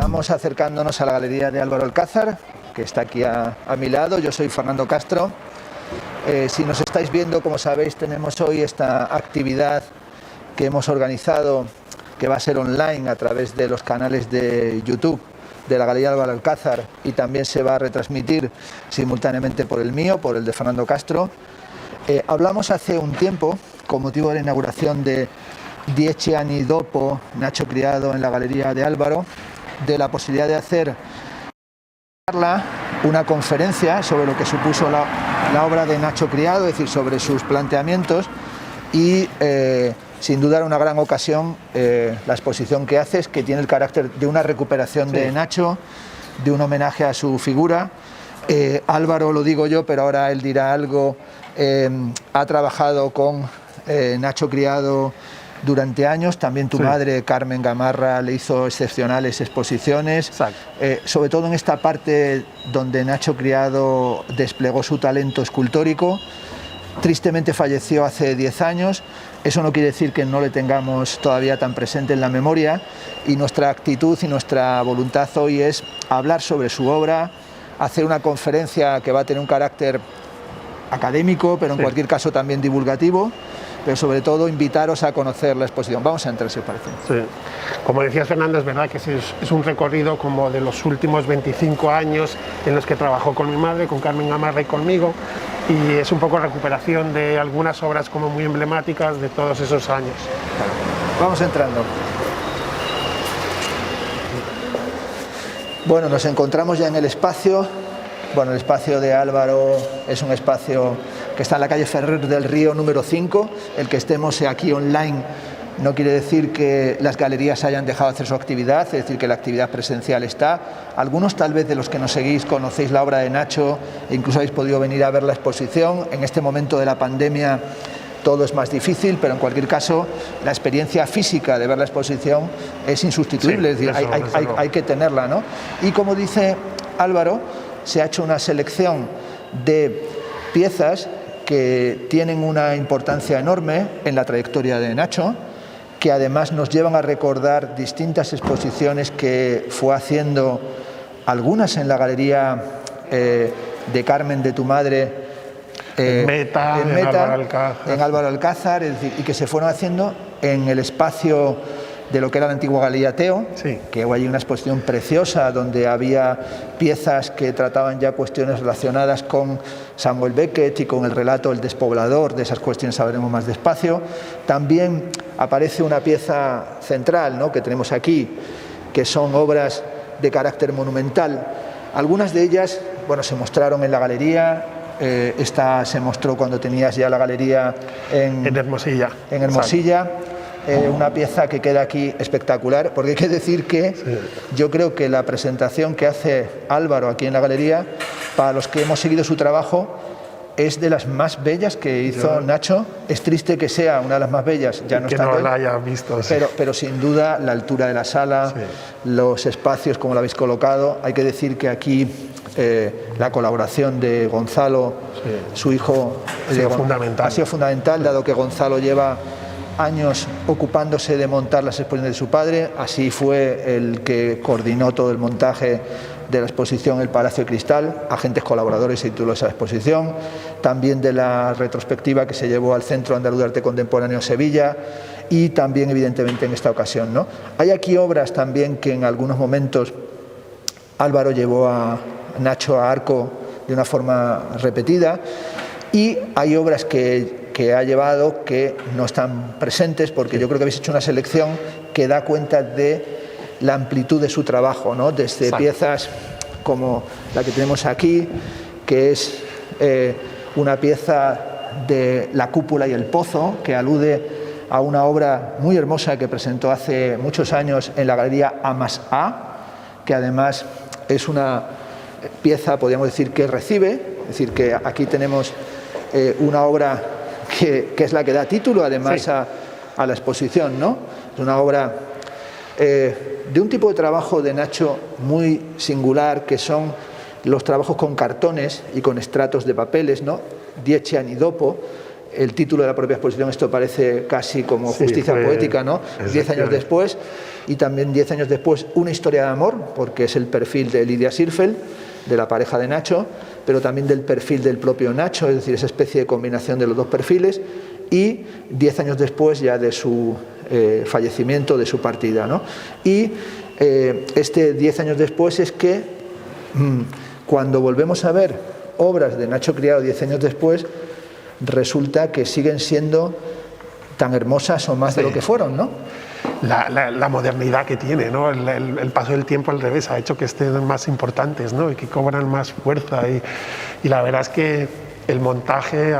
Estamos acercándonos a la galería de Álvaro Alcázar, que está aquí a mi lado. Yo soy Fernando Castro. Si nos estáis viendo, como sabéis, tenemos hoy esta actividad que hemos organizado, que va a ser online a través de los canales de YouTube de la Galería de Álvaro Alcázar, y también se va a retransmitir simultáneamente por el mío, por el de Fernando Castro. Hablamos hace un tiempo, con motivo de la inauguración de 10 anni dopo Nacho Criado en la Galería de Álvaro, de la posibilidad de hacer una conferencia sobre lo que supuso la obra de Nacho Criado, es decir, sobre sus planteamientos, y sin duda una gran ocasión la exposición que haces, que tiene el carácter de una recuperación de Nacho, de un homenaje a su figura. Álvaro, lo digo yo, pero ahora él dirá algo, ha trabajado con Nacho Criado durante años. También tu madre, Carmen Gamarra, le hizo excepcionales exposiciones, sobre todo en esta parte donde Nacho Criado desplegó su talento escultórico. Tristemente falleció hace 10 años, eso no quiere decir que no le tengamos todavía tan presente en la memoria, y nuestra actitud y nuestra voluntad hoy es hablar sobre su obra, hacer una conferencia que va a tener un carácter académico, pero en cualquier caso también divulgativo, pero sobre todo invitaros a conocer la exposición. Vamos a entrar, si os parece. Sí. Como decías, Fernando, es verdad que es un recorrido como de los últimos 25 años en los que trabajó con mi madre, con Carmen Gamarra y conmigo, y es un poco recuperación de algunas obras como muy emblemáticas de todos esos años. Vamos entrando. Bueno, nos encontramos ya en el espacio. Bueno, el espacio de Álvaro es un espacio que está en la calle Ferrer del Río número 5. El que estemos aquí online no quiere decir que las galerías hayan dejado de hacer su actividad, es decir, que la actividad presencial está. Algunos tal vez de los que nos seguís conocéis la obra de Nacho e incluso habéis podido venir a ver la exposición. En este momento de la pandemia todo es más difícil, pero en cualquier caso la experiencia física de ver la exposición es insustituible, es decir, hay que tenerla, ¿no? Y como dice Álvaro, se ha hecho una selección de piezas que tienen una importancia enorme en la trayectoria de Nacho, que además nos llevan a recordar distintas exposiciones que fue haciendo, algunas en la galería de Carmen, de tu madre, en Álvaro Alcázar, es decir, y que se fueron haciendo en el espacio de lo que era la antigua Galería Teo, que hubo allí una exposición preciosa donde había piezas que trataban ya cuestiones relacionadas con Samuel Beckett y con el relato El Despoblador. De esas cuestiones hablaremos más despacio. También aparece una pieza central, ¿no?, que tenemos aquí, que son obras de carácter monumental. Algunas de ellas, bueno, se mostraron en la galería. Esta se mostró cuando tenías ya la galería en Hermosilla. Una pieza que queda aquí espectacular, porque hay que decir que yo creo que la presentación que hace Álvaro aquí en la galería, para los que hemos seguido su trabajo, es de las más bellas que hizo Nacho. Es triste que sea una de las más bellas, ya no está, que no la haya visto, pero sin duda la altura de la sala, los espacios como lo habéis colocado. Hay que decir que aquí la colaboración de Gonzalo, su hijo, ha sido fundamental, dado que Gonzalo lleva años ocupándose de montar las exposiciones de su padre. Así fue el que coordinó todo el montaje de la exposición El Palacio de Cristal, agentes colaboradores y títulos de esa exposición, también de la retrospectiva que se llevó al Centro Andaluz de Arte Contemporáneo Sevilla, y también evidentemente en esta ocasión, ¿no? Hay aquí obras también que en algunos momentos Álvaro llevó a Nacho a Arco de una forma repetida, y hay obras que ha llevado que no están presentes, porque yo creo que habéis hecho una selección que da cuenta de la amplitud de su trabajo, ¿no? Desde piezas como la que tenemos aquí, que es una pieza de La Cúpula y el Pozo, que alude a una obra muy hermosa que presentó hace muchos años en la Galería A+A, que además es una pieza, podríamos decir, que recibe, es decir, que aquí tenemos una obra que es la que da título además a la exposición, ¿no? Es una obra de un tipo de trabajo de Nacho muy singular, que son los trabajos con cartones y con estratos de papeles, ¿no? 10 anni dopo, el título de la propia exposición, esto parece casi como justicia poética, ¿no? 10 años después, y también 10 años después una historia de amor, porque es el perfil de Lydia Sirfeld, de la pareja de Nacho, pero también del perfil del propio Nacho, es decir, esa especie de combinación de los dos perfiles, y 10 años después ya de su fallecimiento, de su partida, ¿no? Y este 10 años después es que cuando volvemos a ver obras de Nacho Criado 10 años después, resulta que siguen siendo tan hermosas o más de lo que fueron, ¿no? La modernidad que tiene, ¿no? El paso del tiempo al revés ha hecho que estén más importantes, ¿no? Y que cobran más fuerza, y la verdad es que el montaje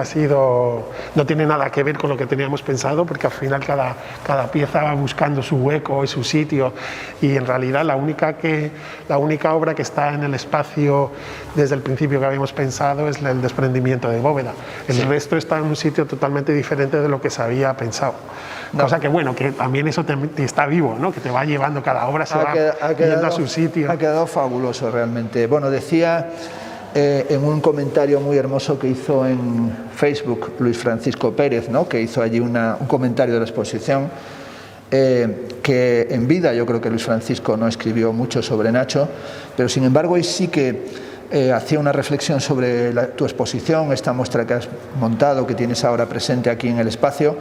no tiene nada que ver con lo que teníamos pensado, porque al final cada pieza va buscando su hueco y su sitio, y en realidad la única obra que está en el espacio desde el principio que habíamos pensado es el desprendimiento de Bóveda. El resto está en un sitio totalmente diferente de lo que se había pensado. Cosa que bueno, que también eso te está vivo, ¿no? Que te va llevando, cada obra se va yendo a su sitio. Ha quedado fabuloso realmente. Bueno, decía en un comentario muy hermoso que hizo en Facebook Luis Francisco Pérez, ¿no? Que hizo allí un comentario de la exposición, que en vida yo creo que Luis Francisco no escribió mucho sobre Nacho, pero sin embargo hoy sí que hacía una reflexión sobre tu exposición, esta muestra que has montado, que tienes ahora presente aquí en el espacio,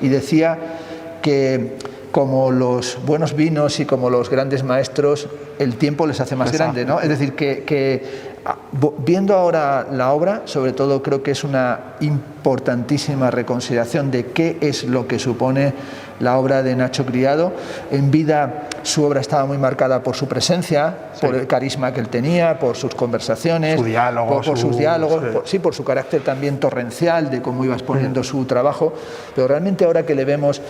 y decía que como los buenos vinos y como los grandes maestros, el tiempo les hace más grande, ¿no? Es decir, que viendo ahora la obra, sobre todo creo que es una importantísima reconsideración de qué es lo que supone la obra de Nacho Criado. En vida su obra estaba muy marcada por su presencia, por el carisma que él tenía, por sus conversaciones, por sus diálogos, por su carácter también torrencial de cómo iba exponiendo su trabajo. Pero realmente ahora que le vemos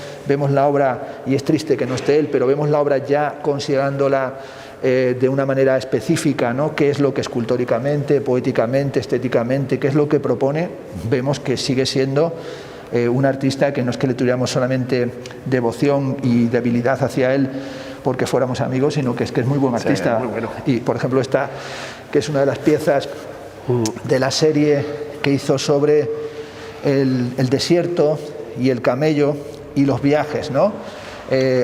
la obra, y es triste que no esté él, pero vemos la obra ya considerándola de una manera específica, ¿no? Qué es lo que escultóricamente, poéticamente, estéticamente, qué es lo que propone, vemos que sigue siendo un artista que no es que le tuviéramos solamente devoción y debilidad hacia él porque fuéramos amigos, sino que es muy buen artista. Muy bueno. Y por ejemplo esta, que es una de las piezas de la serie que hizo sobre el desierto y el camello y los viajes, ¿no?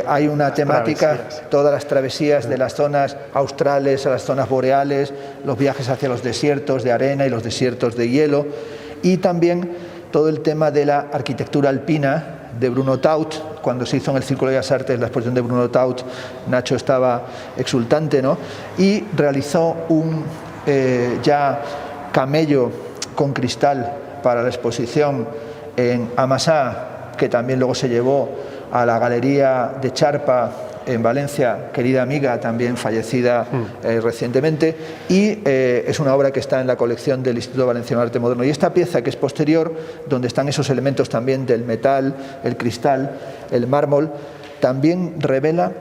Hay una temática, todas las travesías de las zonas australes a las zonas boreales, los viajes hacia los desiertos de arena y los desiertos de hielo, y también todo el tema de la arquitectura alpina de Bruno Taut. Cuando se hizo en el Círculo de las Artes la exposición de Bruno Taut, Nacho estaba exultante, ¿no? Y realizó un ya camello con cristal para la exposición en Amasá, que también luego se llevó a la Galería de Charpa en Valencia, querida amiga, también fallecida recientemente, y es una obra que está en la colección del Instituto Valenciano de Arte Moderno. Y esta pieza, que es posterior, donde están esos elementos también del metal, el cristal, el mármol, también revela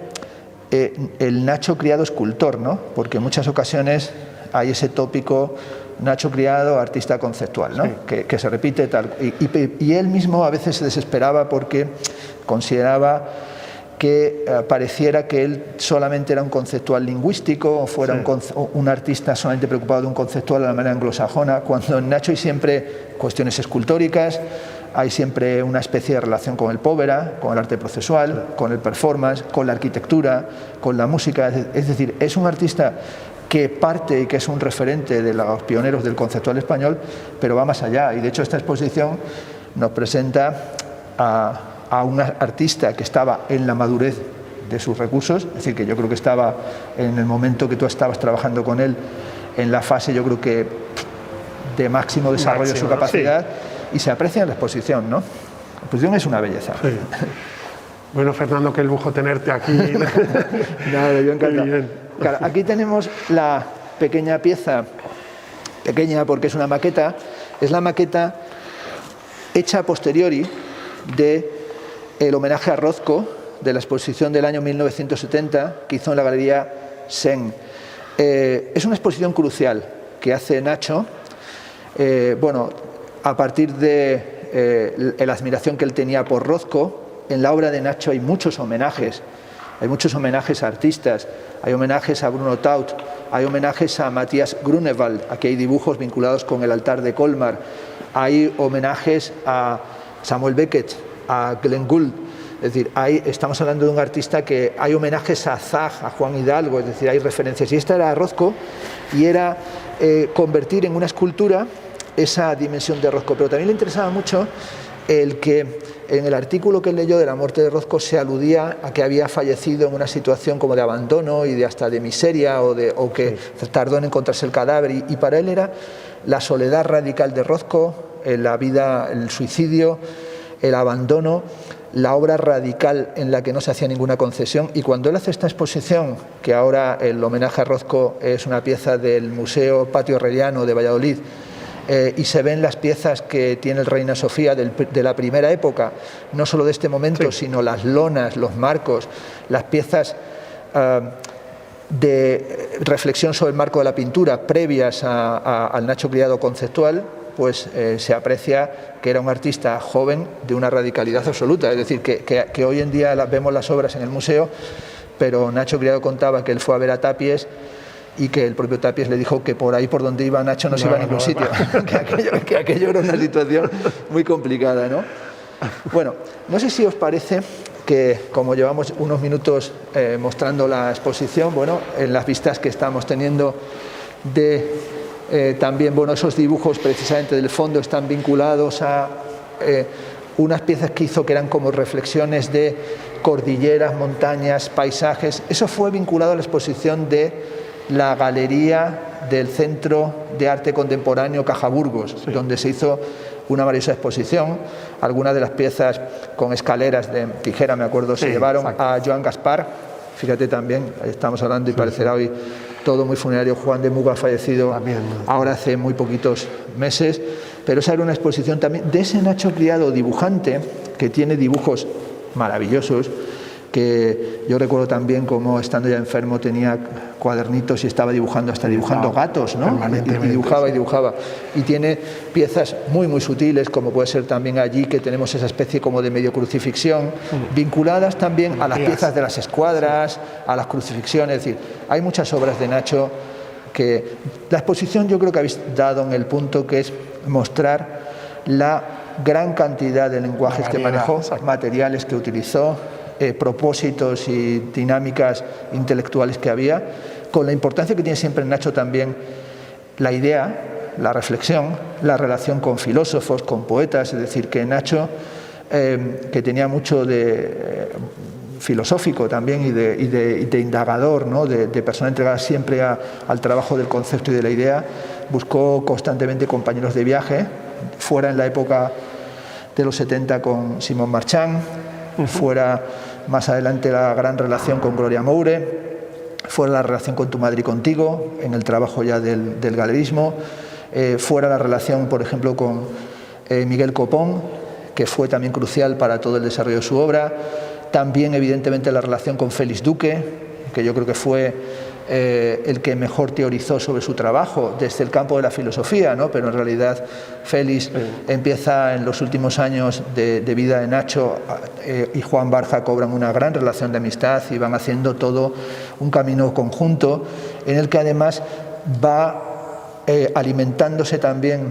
el Nacho Criado escultor, ¿no? Porque en muchas ocasiones hay ese tópico Nacho Criado, artista conceptual, ¿no? Sí. Que se repite tal. Y él mismo a veces se desesperaba porque consideraba que pareciera que él solamente era un conceptual lingüístico o fuera un artista solamente preocupado de un conceptual de la manera anglosajona, cuando en Nacho hay siempre cuestiones escultóricas, hay siempre una especie de relación con el povera, con el arte procesual, con el performance, con la arquitectura, con la música. Es decir, es un artista que parte y que es un referente de los pioneros del conceptual español, pero va más allá. Y de hecho esta exposición nos presenta a un artista que estaba en la madurez de sus recursos, es decir, que yo creo que estaba en el momento que tú estabas trabajando con él, en la fase yo creo que de máximo desarrollo de su capacidad, y se aprecia en la exposición, ¿no? La exposición es una belleza. Sí. Bueno, Fernando, qué lujo tenerte aquí. Nada, yo encantado. Claro, aquí tenemos la pequeña pieza, pequeña porque es una maqueta, es la maqueta hecha a posteriori del homenaje a Rothko de la exposición del año 1970 que hizo en la Galería Sen. Es una exposición crucial que hace Nacho, bueno, a partir de la admiración que él tenía por Rothko. En la obra de Nacho hay muchos homenajes hay muchos homenajes a artistas, hay homenajes a Bruno Taut, hay homenajes a Matthias Grunewald, aquí hay dibujos vinculados con el altar de Colmar, hay homenajes a Samuel Beckett, a Glenn Gould, es decir, estamos hablando de un artista que hay homenajes a Zag, a Juan Hidalgo, es decir, hay referencias, y esta era Rothko, y era convertir en una escultura esa dimensión de Rothko, pero también le interesaba mucho el que en el artículo que leyó de la muerte de Rothko se aludía a que había fallecido en una situación como de abandono y hasta de miseria o que tardó en encontrarse el cadáver, y para él era la soledad radical de Rothko, la vida, el suicidio, el abandono, la obra radical en la que no se hacía ninguna concesión. Y cuando él hace esta exposición, que ahora el homenaje a Rothko es una pieza del Museo Patio Herreriano de Valladolid, y se ven las piezas que tiene el Reina Sofía de la primera época, no solo de este momento, sino las lonas, los marcos, las piezas de reflexión sobre el marco de la pintura previas al Nacho Criado conceptual, pues se aprecia que era un artista joven de una radicalidad absoluta. Es decir, que hoy en día vemos las obras en el museo, pero Nacho Criado contaba que él fue a ver a Tapies y que el propio Tapies le dijo que por ahí por donde iba Nacho no se iba a ningún sitio, que aquello era una situación muy complicada, ¿no? Bueno, no sé si os parece que, como llevamos unos minutos mostrando la exposición, bueno, en las vistas que estamos teniendo de también, bueno, esos dibujos precisamente del fondo están vinculados a unas piezas que hizo que eran como reflexiones de cordilleras, montañas, paisajes. Eso fue vinculado a la exposición de la galería del Centro de Arte Contemporáneo Cajaburgos, donde se hizo una maravillosa exposición. Algunas de las piezas con escaleras de tijera, me acuerdo, se llevaron a Joan Gaspar. Fíjate también, estamos hablando y parecerá hoy todo muy funerario. Juan de Muga ha fallecido ahora hace muy poquitos meses, pero esa era una exposición también de ese Nacho Criado dibujante, que tiene dibujos maravillosos, que yo recuerdo también como estando ya enfermo tenía cuadernitos y estaba dibujando, hasta dibujando gatos, ¿no? Y dibujaba. Y tiene piezas muy, muy sutiles, como puede ser también allí, que tenemos esa especie como de medio crucifixión, vinculadas también a las piezas de las escuadras, a las crucifixiones. Es decir, hay muchas obras de Nacho que la exposición yo creo que habéis dado en el punto que es mostrar la gran cantidad de lenguajes que manejó, materiales que utilizó, propósitos y dinámicas intelectuales que había, con la importancia que tiene siempre Nacho también la idea, la reflexión, la relación con filósofos, con poetas. Es decir, que Nacho, que tenía mucho de filosófico también y de indagador, ¿no? de persona entregada siempre al trabajo del concepto y de la idea, buscó constantemente compañeros de viaje, fuera en la época de los 70 con Simón Marchand, fuera más adelante la gran relación con Gloria Moure, fuera la relación con Tu madre y contigo, en el trabajo ya del galerismo, fuera la relación, por ejemplo, con Miguel Copón, que fue también crucial para todo el desarrollo de su obra, también evidentemente la relación con Félix Duque, que yo creo que fue el que mejor teorizó sobre su trabajo desde el campo de la filosofía, ¿no? Pero en realidad Félix empieza en los últimos años de vida de Nacho y Juan Barja cobran una gran relación de amistad y van haciendo todo un camino conjunto en el que además va alimentándose también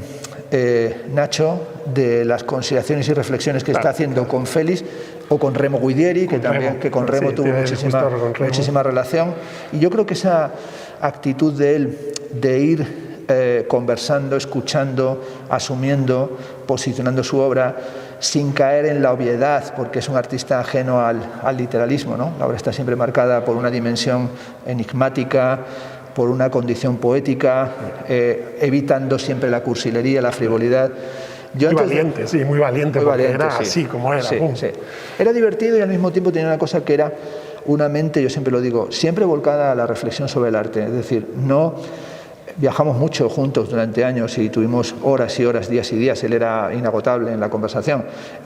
Nacho de las consideraciones y reflexiones que está haciendo con Félix o con Remo Guidieri, que con Remo tuvo muchísima relación. Y yo creo que esa actitud de él de ir conversando, escuchando, asumiendo, posicionando su obra sin caer en la obviedad, porque es un artista ajeno al literalismo, ¿no? La obra está siempre marcada por una dimensión enigmática, por una condición poética, evitando siempre la cursilería, la frivolidad. Muy valiente, porque era así como era. Sí. Era divertido y al mismo tiempo tenía una cosa que era una mente, yo siempre lo digo, siempre volcada a la reflexión sobre el arte. Es decir, no viajamos mucho juntos durante años y tuvimos horas y horas, días y días, él era inagotable en la conversación.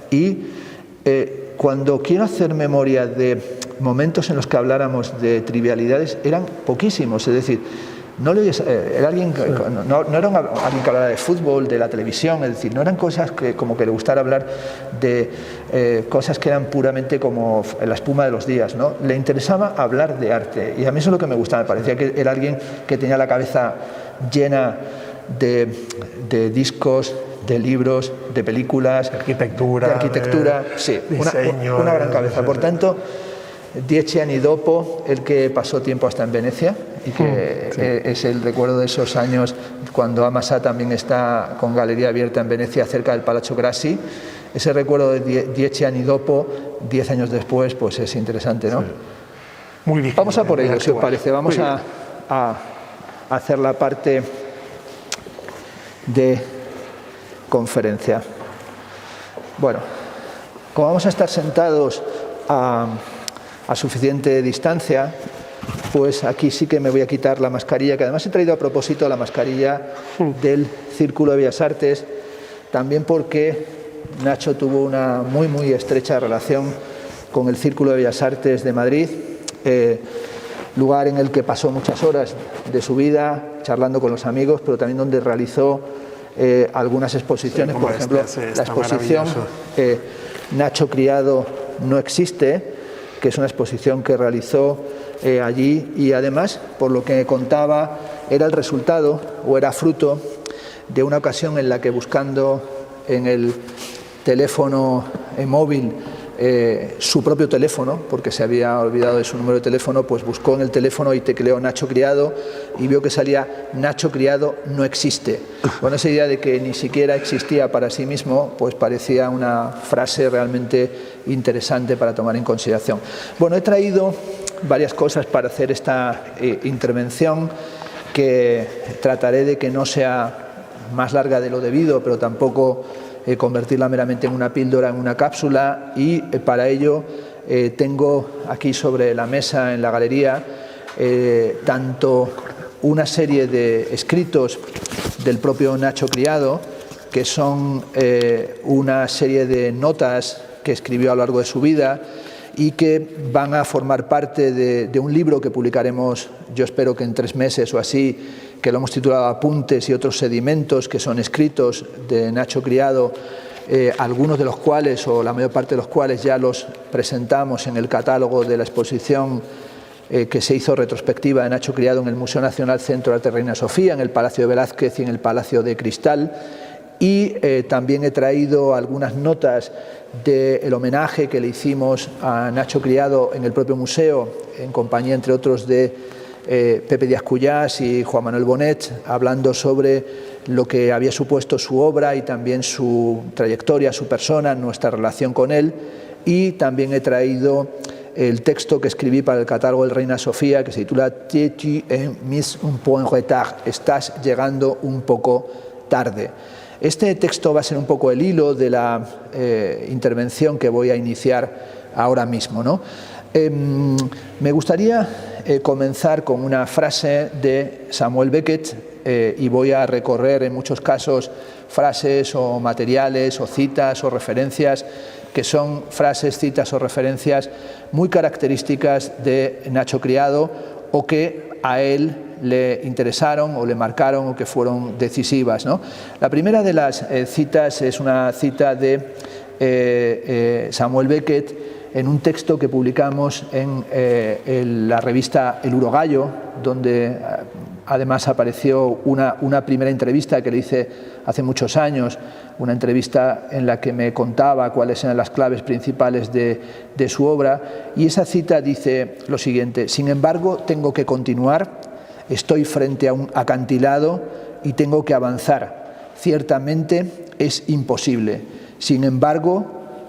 Y cuando quiero hacer memoria de momentos en los que habláramos de trivialidades, eran poquísimos. Es decir, no era alguien no era alguien que hablara de fútbol, de la televisión, es decir, no eran cosas que como que le gustara hablar de cosas que eran puramente como la espuma de los días, ¿no? Le interesaba hablar de arte, y a mí eso es lo que me gustaba. Me parecía que era alguien que tenía la cabeza llena de discos, de libros, de películas, de arquitectura, sí, diseño, una gran cabeza. Por tanto, 10 anni dopo, el que pasó tiempo hasta en Venecia, y que es el recuerdo de esos años cuando Amasa también está con galería abierta en Venecia cerca del Palazzo Grassi. Ese recuerdo de 10 anni dopo, 10 años después, pues es interesante, ¿no? Sí. Muy bien. Vamos a por ello, si os parece. Vamos a hacer la parte de conferencia. Bueno, como vamos a estar sentados a suficiente distancia, pues aquí sí que me voy a quitar la mascarilla, que además he traído a propósito la mascarilla del Círculo de Bellas Artes, también porque Nacho tuvo una muy estrecha relación con el Círculo de Bellas Artes de Madrid, lugar en el que pasó muchas horas de su vida charlando con los amigos, pero también donde realizó algunas exposiciones, por ejemplo, la exposición Nacho Criado no existe, que es una exposición que realizó allí, y además, por lo que contaba, era el resultado o era fruto de una ocasión en la que, buscando en el teléfono móvil su propio teléfono, porque se había olvidado de su número de teléfono, pues buscó en el teléfono y tecleó Nacho Criado y vio que salía Nacho Criado no existe. Con esa idea de que ni siquiera existía para sí mismo, pues parecía una frase realmente interesante para tomar en consideración. Bueno, he traído varias cosas para hacer esta intervención, que trataré de que no sea más larga de lo debido, pero tampoco convertirla meramente en una píldora, en una cápsula, y para ello tengo aquí sobre la mesa en la galería tanto una serie de escritos del propio Nacho Criado, que son una serie de notas que escribió a lo largo de su vida y que van a formar parte de un libro que publicaremos, yo espero que en 3 meses o así, que lo hemos titulado Apuntes y otros sedimentos, que son escritos de Nacho Criado, algunos de los cuales, o la mayor parte de los cuales, ya los presentamos en el catálogo de la exposición que se hizo retrospectiva de Nacho Criado en el Museo Nacional Centro de Arte Reina Sofía, en el Palacio de Velázquez y en el Palacio de Cristal. Y también he traído algunas notas del homenaje que le hicimos a Nacho Criado en el propio museo, en compañía, entre otros, de Pepe Díaz Cuyás y Juan Manuel Bonet, hablando sobre lo que había supuesto su obra y también su trayectoria, su persona, nuestra relación con él. Y también he traído el texto que escribí para el catálogo del Reina Sofía, que se titula Tu es mis un peu en retard, estás llegando un poco tarde. Este texto va a ser un poco el hilo de la intervención que voy a iniciar ahora mismo, ¿no? Me gustaría comenzar con una frase de Samuel Beckett, y voy a recorrer en muchos casos frases o materiales o citas o referencias que son frases, citas o referencias muy características de Nacho Criado, o que a él le interesaron o le marcaron o que fueron decisivas, ¿no? La primera de las citas es una cita de Samuel Beckett en un texto que publicamos en la revista El Urogallo, donde además apareció una primera entrevista que le hice hace muchos años, una entrevista en la que me contaba cuáles eran las claves principales de su obra, y esa cita dice lo siguiente: sin embargo, tengo que continuar, estoy frente a un acantilado y tengo que avanzar. Ciertamente es imposible, sin embargo,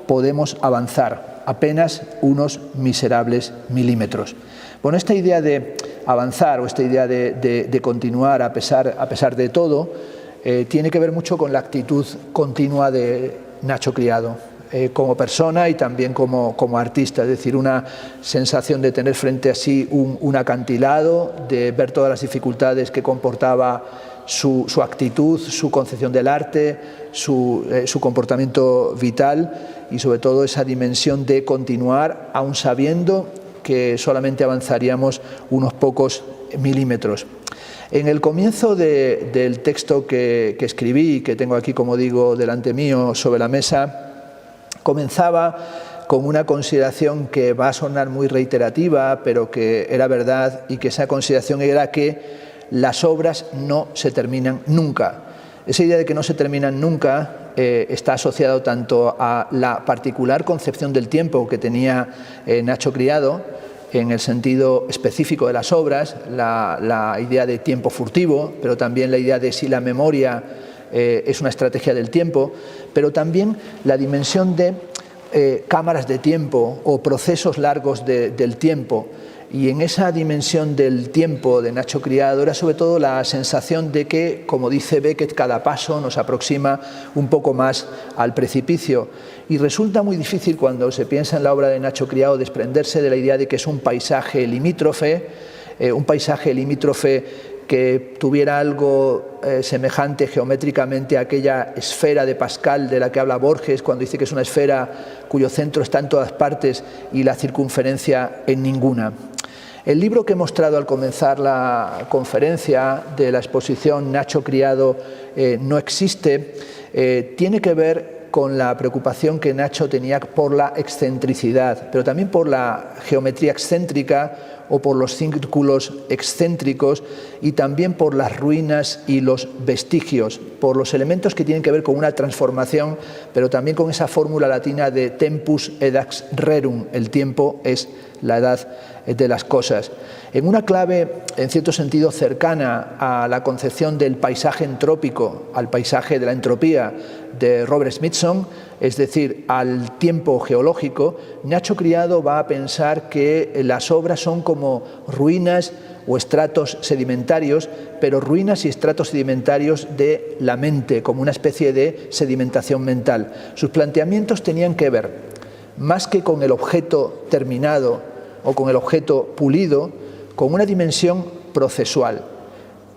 podemos avanzar apenas unos miserables milímetros. Bueno, esta idea de avanzar o esta idea de continuar a pesar de todo tiene que ver mucho con la actitud continua de Nacho Criado como persona y también como artista, es decir, una sensación de tener frente a sí un acantilado, de ver todas las dificultades que comportaba su actitud, su concepción del arte, su comportamiento vital, y sobre todo esa dimensión de continuar aún sabiendo que solamente avanzaríamos unos pocos milímetros. En el comienzo del texto que escribí, que tengo aquí, como digo, delante mío sobre la mesa, comenzaba con una consideración que va a sonar muy reiterativa, pero que era verdad, y que esa consideración era que las obras no se terminan nunca. Esa idea de que no se terminan nunca está asociado tanto a la particular concepción del tiempo que tenía Nacho Criado, en el sentido específico de las obras, la idea de tiempo furtivo, pero también la idea de si la memoria es una estrategia del tiempo, pero también la dimensión de cámaras de tiempo o procesos largos del tiempo. Y en esa dimensión del tiempo de Nacho Criado era sobre todo la sensación de que, como dice Beckett, cada paso nos aproxima un poco más al precipicio. Y resulta muy difícil cuando se piensa en la obra de Nacho Criado desprenderse de la idea de que es un paisaje limítrofe que tuviera algo semejante geométricamente a aquella esfera de Pascal de la que habla Borges cuando dice que es una esfera cuyo centro está en todas partes y la circunferencia en ninguna. El libro que he mostrado al comenzar la conferencia de la exposición Nacho Criado no existe, tiene que ver con la preocupación que Nacho tenía por la excentricidad, pero también por la geometría excéntrica o por los círculos excéntricos y también por las ruinas y los vestigios, por los elementos que tienen que ver con una transformación, pero también con esa fórmula latina de tempus edax rerum, el tiempo es la edad de las cosas. En una clave, en cierto sentido, cercana a la concepción del paisaje entrópico, al paisaje de la entropía de Robert Smithson, es decir, al tiempo geológico, Nacho Criado va a pensar que las obras son como ruinas o estratos sedimentarios, pero ruinas y estratos sedimentarios de la mente, como una especie de sedimentación mental. Sus planteamientos tenían que ver, más que con el objeto terminado o con el objeto pulido, con una dimensión procesual.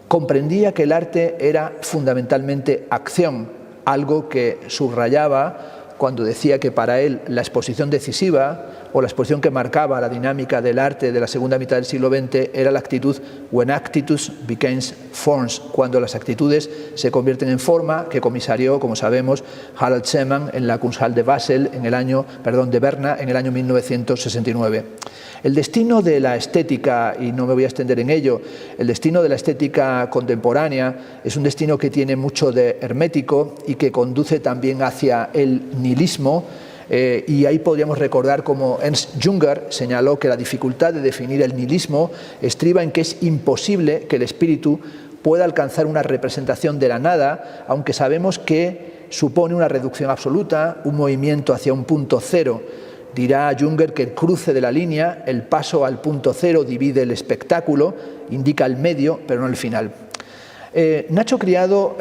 Comprendía que el arte era fundamentalmente acción, algo que subrayaba cuando decía que para él la exposición decisiva o la exposición que marcaba la dinámica del arte de la segunda mitad del siglo XX era la actitud when actitudes became forms, cuando las actitudes se convierten en forma, que comisarió, como sabemos, Harald Seemann en la Kunsthalle de Basel de Berna en el año 1969. El destino de la estética, y no me voy a extender en ello, el destino de la estética contemporánea es un destino que tiene mucho de hermético y que conduce también hacia el nihilismo, y ahí podríamos recordar cómo Ernst Junger señaló que la dificultad de definir el nihilismo estriba en que es imposible que el espíritu pueda alcanzar una representación de la nada, aunque sabemos que supone una reducción absoluta, un movimiento hacia un punto cero. Dirá Junger que el cruce de la línea, el paso al punto cero, divide el espectáculo, indica el medio, pero no el final. Nacho Criado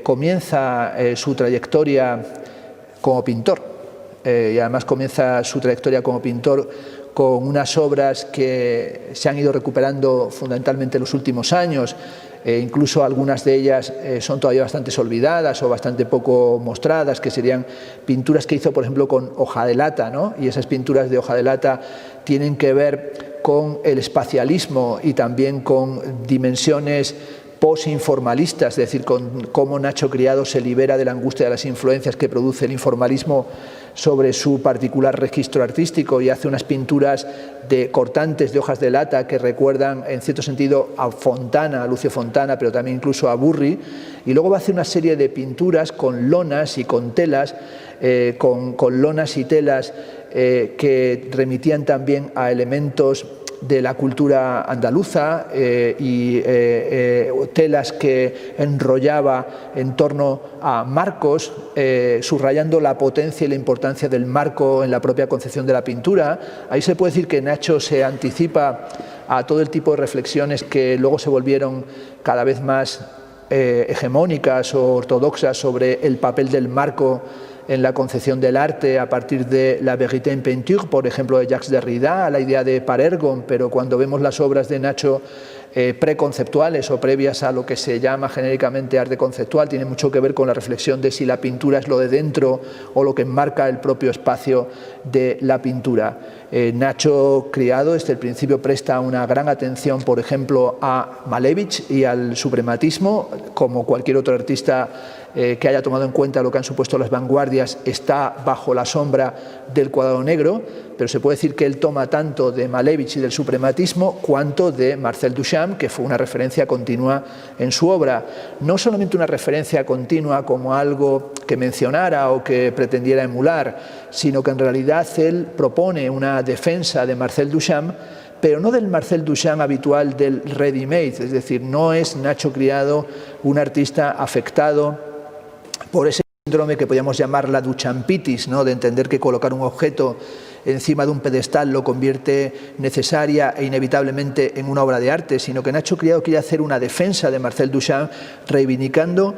comienza su trayectoria como pintor, y además comienza su trayectoria como pintor con unas obras que se han ido recuperando fundamentalmente en los últimos años. Incluso algunas de ellas son todavía bastante olvidadas o bastante poco mostradas, que serían pinturas que hizo, por ejemplo, con hoja de lata, ¿no? Y esas pinturas de hoja de lata tienen que ver con el espacialismo y también con dimensiones posinformalistas, es decir, con cómo Nacho Criado se libera de la angustia de las influencias que produce el informalismo sobre su particular registro artístico y hace unas pinturas cortantes de hojas de lata que recuerdan en cierto sentido a Fontana, a Lucio Fontana, pero también incluso a Burri, y luego va a hacer una serie de pinturas con lonas y con telas, con lonas y telas que remitían también a elementos de la cultura andaluza y telas que enrollaba en torno a marcos, subrayando la potencia y la importancia del marco en la propia concepción de la pintura. Ahí se puede decir que Nacho se anticipa a todo el tipo de reflexiones que luego se volvieron cada vez más hegemónicas o ortodoxas sobre el papel del marco en la concepción del arte a partir de La Vérité en peinture, por ejemplo, de Jacques Derrida, a la idea de Parergon, pero cuando vemos las obras de Nacho preconceptuales o previas a lo que se llama genéricamente arte conceptual, tiene mucho que ver con la reflexión de si la pintura es lo de dentro o lo que enmarca el propio espacio de la pintura. Nacho Criado desde el principio presta una gran atención, por ejemplo, a Malevich y al suprematismo, como cualquier otro artista que haya tomado en cuenta lo que han supuesto las vanguardias, está bajo la sombra del cuadrado negro, pero se puede decir que él toma tanto de Malevich y del suprematismo cuanto de Marcel Duchamp, que fue una referencia continua en su obra. No solamente una referencia continua como algo que mencionara o que pretendiera emular, sino que en realidad él propone una defensa de Marcel Duchamp, pero no del Marcel Duchamp habitual del ready-made, es decir, no es Nacho Criado un artista afectado por ese síndrome que podríamos llamar la Duchampitis, ¿no?, de entender que colocar un objeto encima de un pedestal lo convierte necesaria e inevitablemente en una obra de arte, sino que Nacho Criado quiere hacer una defensa de Marcel Duchamp, reivindicando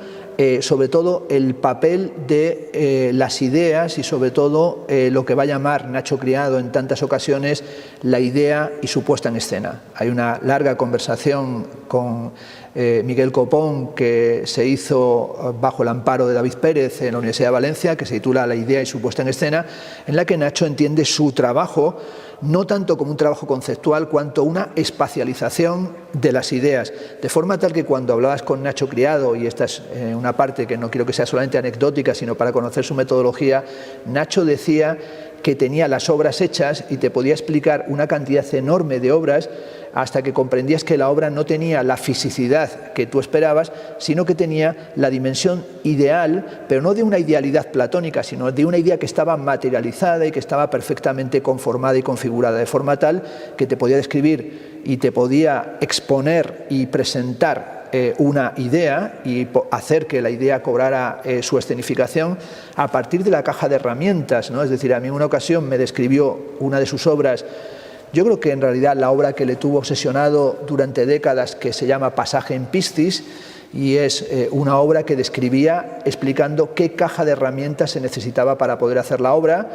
sobre todo el papel de las ideas y sobre todo lo que va a llamar Nacho Criado en tantas ocasiones la idea y su puesta en escena. Hay una larga conversación con Miguel Copón que se hizo bajo el amparo de David Pérez en la Universidad de Valencia, que se titula La idea y su puesta en escena, en la que Nacho entiende su trabajo no tanto como un trabajo conceptual cuanto una espacialización de las ideas, de forma tal que cuando hablabas con Nacho Criado, y esta es una parte que no quiero que sea solamente anecdótica, sino para conocer su metodología, Nacho decía que tenía las obras hechas y te podía explicar una cantidad enorme de obras hasta que comprendías que la obra no tenía la fisicidad que tú esperabas, sino que tenía la dimensión ideal, pero no de una idealidad platónica, sino de una idea que estaba materializada y que estaba perfectamente conformada y configurada, de forma tal que te podía describir y te podía exponer y presentar una idea y hacer que la idea cobrara su escenificación a partir de la caja de herramientas, ¿no? Es decir, a mí en una ocasión me describió una de sus obras. Yo creo que en realidad la obra que le tuvo obsesionado durante décadas, que se llama Pasaje en Piscis, y es una obra que describía explicando qué caja de herramientas se necesitaba para poder hacer la obra,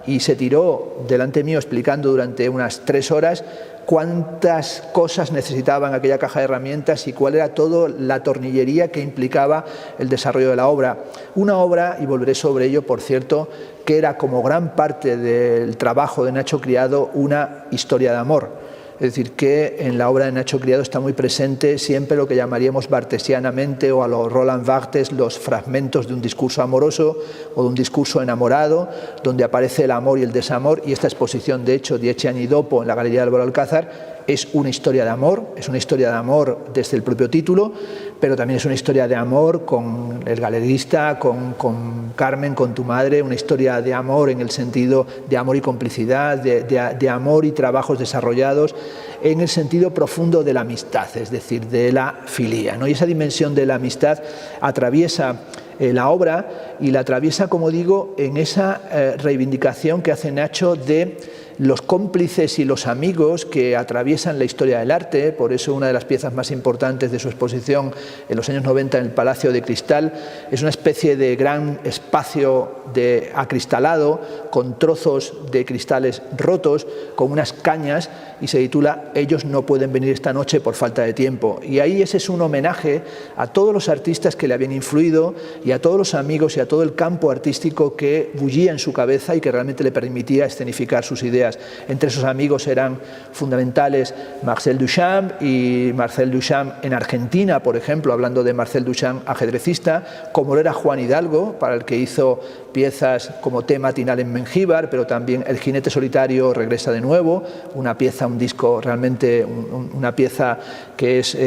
y se tiró delante mío explicando durante unas 3 horas cuántas cosas necesitaban aquella caja de herramientas y cuál era toda la tornillería que implicaba el desarrollo de la obra. Una obra, y volveré sobre ello, por cierto, que era como gran parte del trabajo de Nacho Criado una historia de amor. Es decir, que en la obra de Nacho Criado está muy presente siempre lo que llamaríamos bartesianamente o a los Roland Barthes los fragmentos de un discurso amoroso o de un discurso enamorado, donde aparece el amor y el desamor, y esta exposición, de hecho, de Etienne y Dopo en la Galería de Álvaro Alcázar, es una historia de amor, es una historia de amor desde el propio título, pero también es una historia de amor con el galerista, con Carmen, con tu madre, una historia de amor en el sentido de amor y complicidad, de amor y trabajos desarrollados en el sentido profundo de la amistad, es decir, de la filía, ¿no? Y esa dimensión de la amistad atraviesa la obra y la atraviesa, como digo, en esa reivindicación que hace Nacho de los cómplices y los amigos que atraviesan la historia del arte. Por eso una de las piezas más importantes de su exposición en los años 90 en el Palacio de Cristal es una especie de gran espacio de acristalado con trozos de cristales rotos, con unas cañas, y se titula Ellos no pueden venir esta noche por falta de tiempo. Y ahí ese es un homenaje a todos los artistas que le habían influido y a todos los amigos y a todo el campo artístico que bullía en su cabeza y que realmente le permitía escenificar sus ideas. Entre esos amigos eran fundamentales Marcel Duchamp, y Marcel Duchamp en Argentina, por ejemplo, hablando de Marcel Duchamp ajedrecista, como lo era Juan Hidalgo, para el que hizo piezas como Té matinal en Mengíbar, pero también El jinete solitario regresa de nuevo, una pieza, un disco realmente, una pieza que es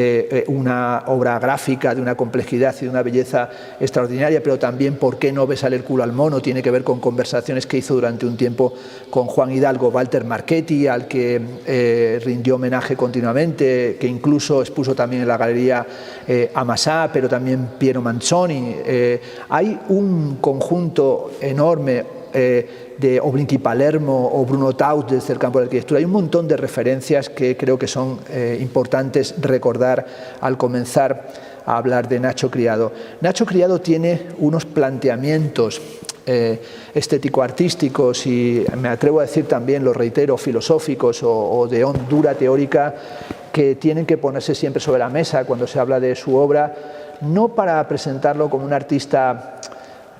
una obra gráfica de una complejidad y de una belleza extraordinaria, pero también ¿Por qué no besar el culo al mono? Tiene que ver con conversaciones que hizo durante un tiempo con Juan Hidalgo. Walter Marchetti, al que rindió homenaje continuamente, que incluso expuso también en la Galería Amassà, pero también Piero Manzoni. Hay un conjunto enorme de Oblink Palermo o Bruno Taut desde el campo de la arquitectura. Hay un montón de referencias que creo que son importantes recordar al comenzar a hablar de Nacho Criado. Nacho Criado tiene unos planteamientos estético-artísticos y me atrevo a decir también, lo reitero, filosóficos o de hondura teórica que tienen que ponerse siempre sobre la mesa cuando se habla de su obra, no para presentarlo como un artista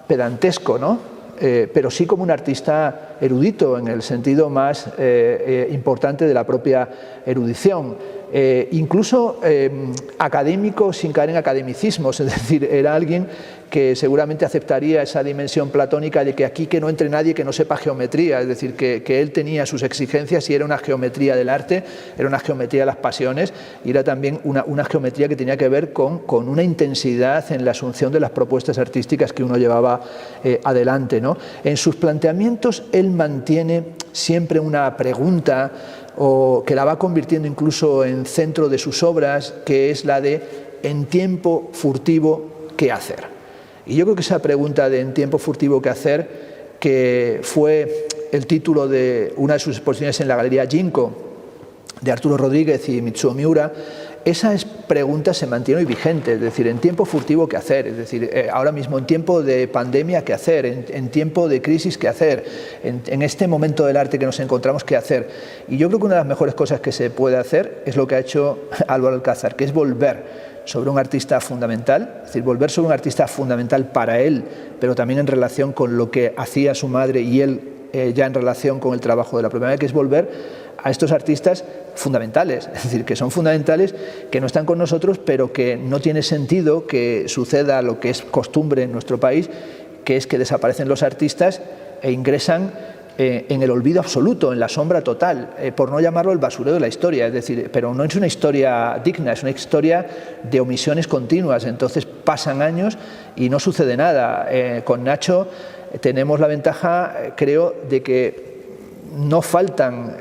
pedantesco, ¿no? Pero sí como un artista erudito en el sentido más importante de la propia erudición. Incluso académico sin caer en academicismos, es decir, era alguien que seguramente aceptaría esa dimensión platónica de que aquí que no entre nadie que no sepa geometría, es decir, que él tenía sus exigencias y era una geometría del arte, era una geometría de las pasiones y era también una geometría que tenía que ver con una intensidad en la asunción de las propuestas artísticas que uno llevaba adelante, ¿no? En sus planteamientos él mantiene siempre una pregunta o que la va convirtiendo incluso en centro de sus obras, que es la de en tiempo furtivo, ¿qué hacer? Y yo creo que esa pregunta de en tiempo furtivo, ¿qué hacer?, que fue el título de una de sus exposiciones en la Galería Ginkgo, de Arturo Rodríguez y Mitsuo Miura, esa pregunta se mantiene hoy vigente, es decir, en tiempo furtivo, ¿qué hacer? Es decir, ahora mismo en tiempo de pandemia, ¿qué hacer? En tiempo de crisis, ¿qué hacer? En este momento del arte que nos encontramos, ¿qué hacer? Y yo creo que una de las mejores cosas que se puede hacer es lo que ha hecho Álvaro Alcázar, que es volver sobre un artista fundamental, es decir, volver sobre un artista fundamental para él, pero también en relación con lo que hacía su madre y él ya en relación con el trabajo de la propia madre, que es volver a estos artistas fundamentales, es decir, que son fundamentales, que no están con nosotros, pero que no tiene sentido que suceda lo que es costumbre en nuestro país, que es que desaparecen los artistas e ingresan en el olvido absoluto, en la sombra total, por no llamarlo el basurero de la historia, es decir, pero no es una historia digna, es una historia de omisiones continuas, entonces pasan años y no sucede nada. Con Nacho tenemos la ventaja, creo, de que no faltan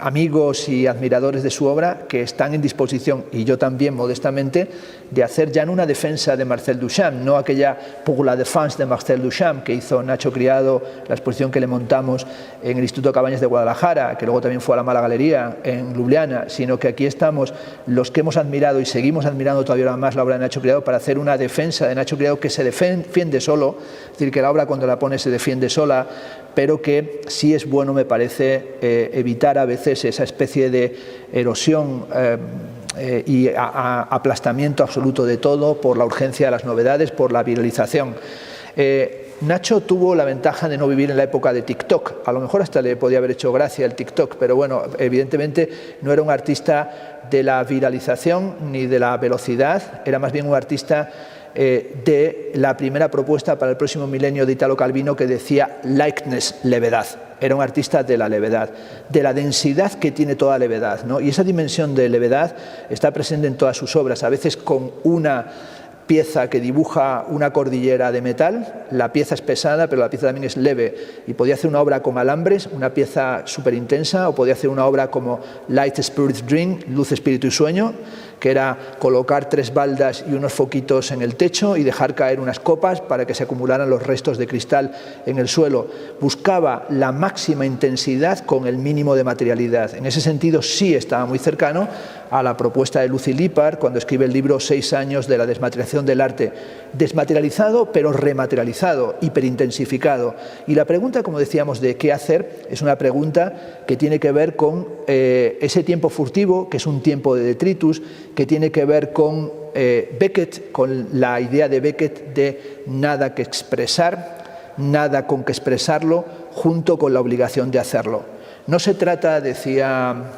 amigos y admiradores de su obra que están en disposición, y yo también modestamente, de hacer ya no una defensa de Marcel Duchamp, no aquella pour la défense de Marcel Duchamp que hizo Nacho Criado, la exposición que le montamos en el Instituto Cabañas de Guadalajara, que luego también fue a la Mala Galería en Ljubljana, sino que aquí estamos los que hemos admirado y seguimos admirando todavía más la obra de Nacho Criado para hacer una defensa de Nacho Criado que se defiende solo, es decir, que la obra cuando la pone se defiende sola, pero que sí es bueno, me parece, evitar a veces esa especie de erosión y aplastamiento absoluto de todo por la urgencia de las novedades, por la viralización. Nacho tuvo la ventaja de no vivir en la época de TikTok, a lo mejor hasta le podía haber hecho gracia el TikTok, pero bueno, evidentemente no era un artista de la viralización ni de la velocidad, era más bien un artista de la primera propuesta para el próximo milenio de Italo Calvino que decía lightness, levedad. Era un artista de la levedad, de la densidad que tiene toda levedad, ¿no? Y esa dimensión de levedad está presente en todas sus obras, a veces con una pieza que dibuja una cordillera de metal, la pieza es pesada, pero la pieza también es leve, y podía hacer una obra como Alambres, una pieza súper intensa, o podía hacer una obra como Light Spirit Dream, Luz, Espíritu y Sueño, que era colocar 3 baldas y unos foquitos en el techo y dejar caer unas copas para que se acumularan los restos de cristal en el suelo. Buscaba la máxima intensidad con el mínimo de materialidad. En ese sentido sí estaba muy cercano a la propuesta de Lucy Lippard cuando escribe el libro 6 años de la desmaterialización del arte. Desmaterializado pero rematerializado, hiperintensificado. Y la pregunta, como decíamos, de qué hacer es una pregunta que tiene que ver con ese tiempo furtivo, que es un tiempo de detritus, que tiene que ver con Beckett, con la idea de Beckett de nada que expresar, nada con que expresarlo, junto con la obligación de hacerlo. No se trata, decía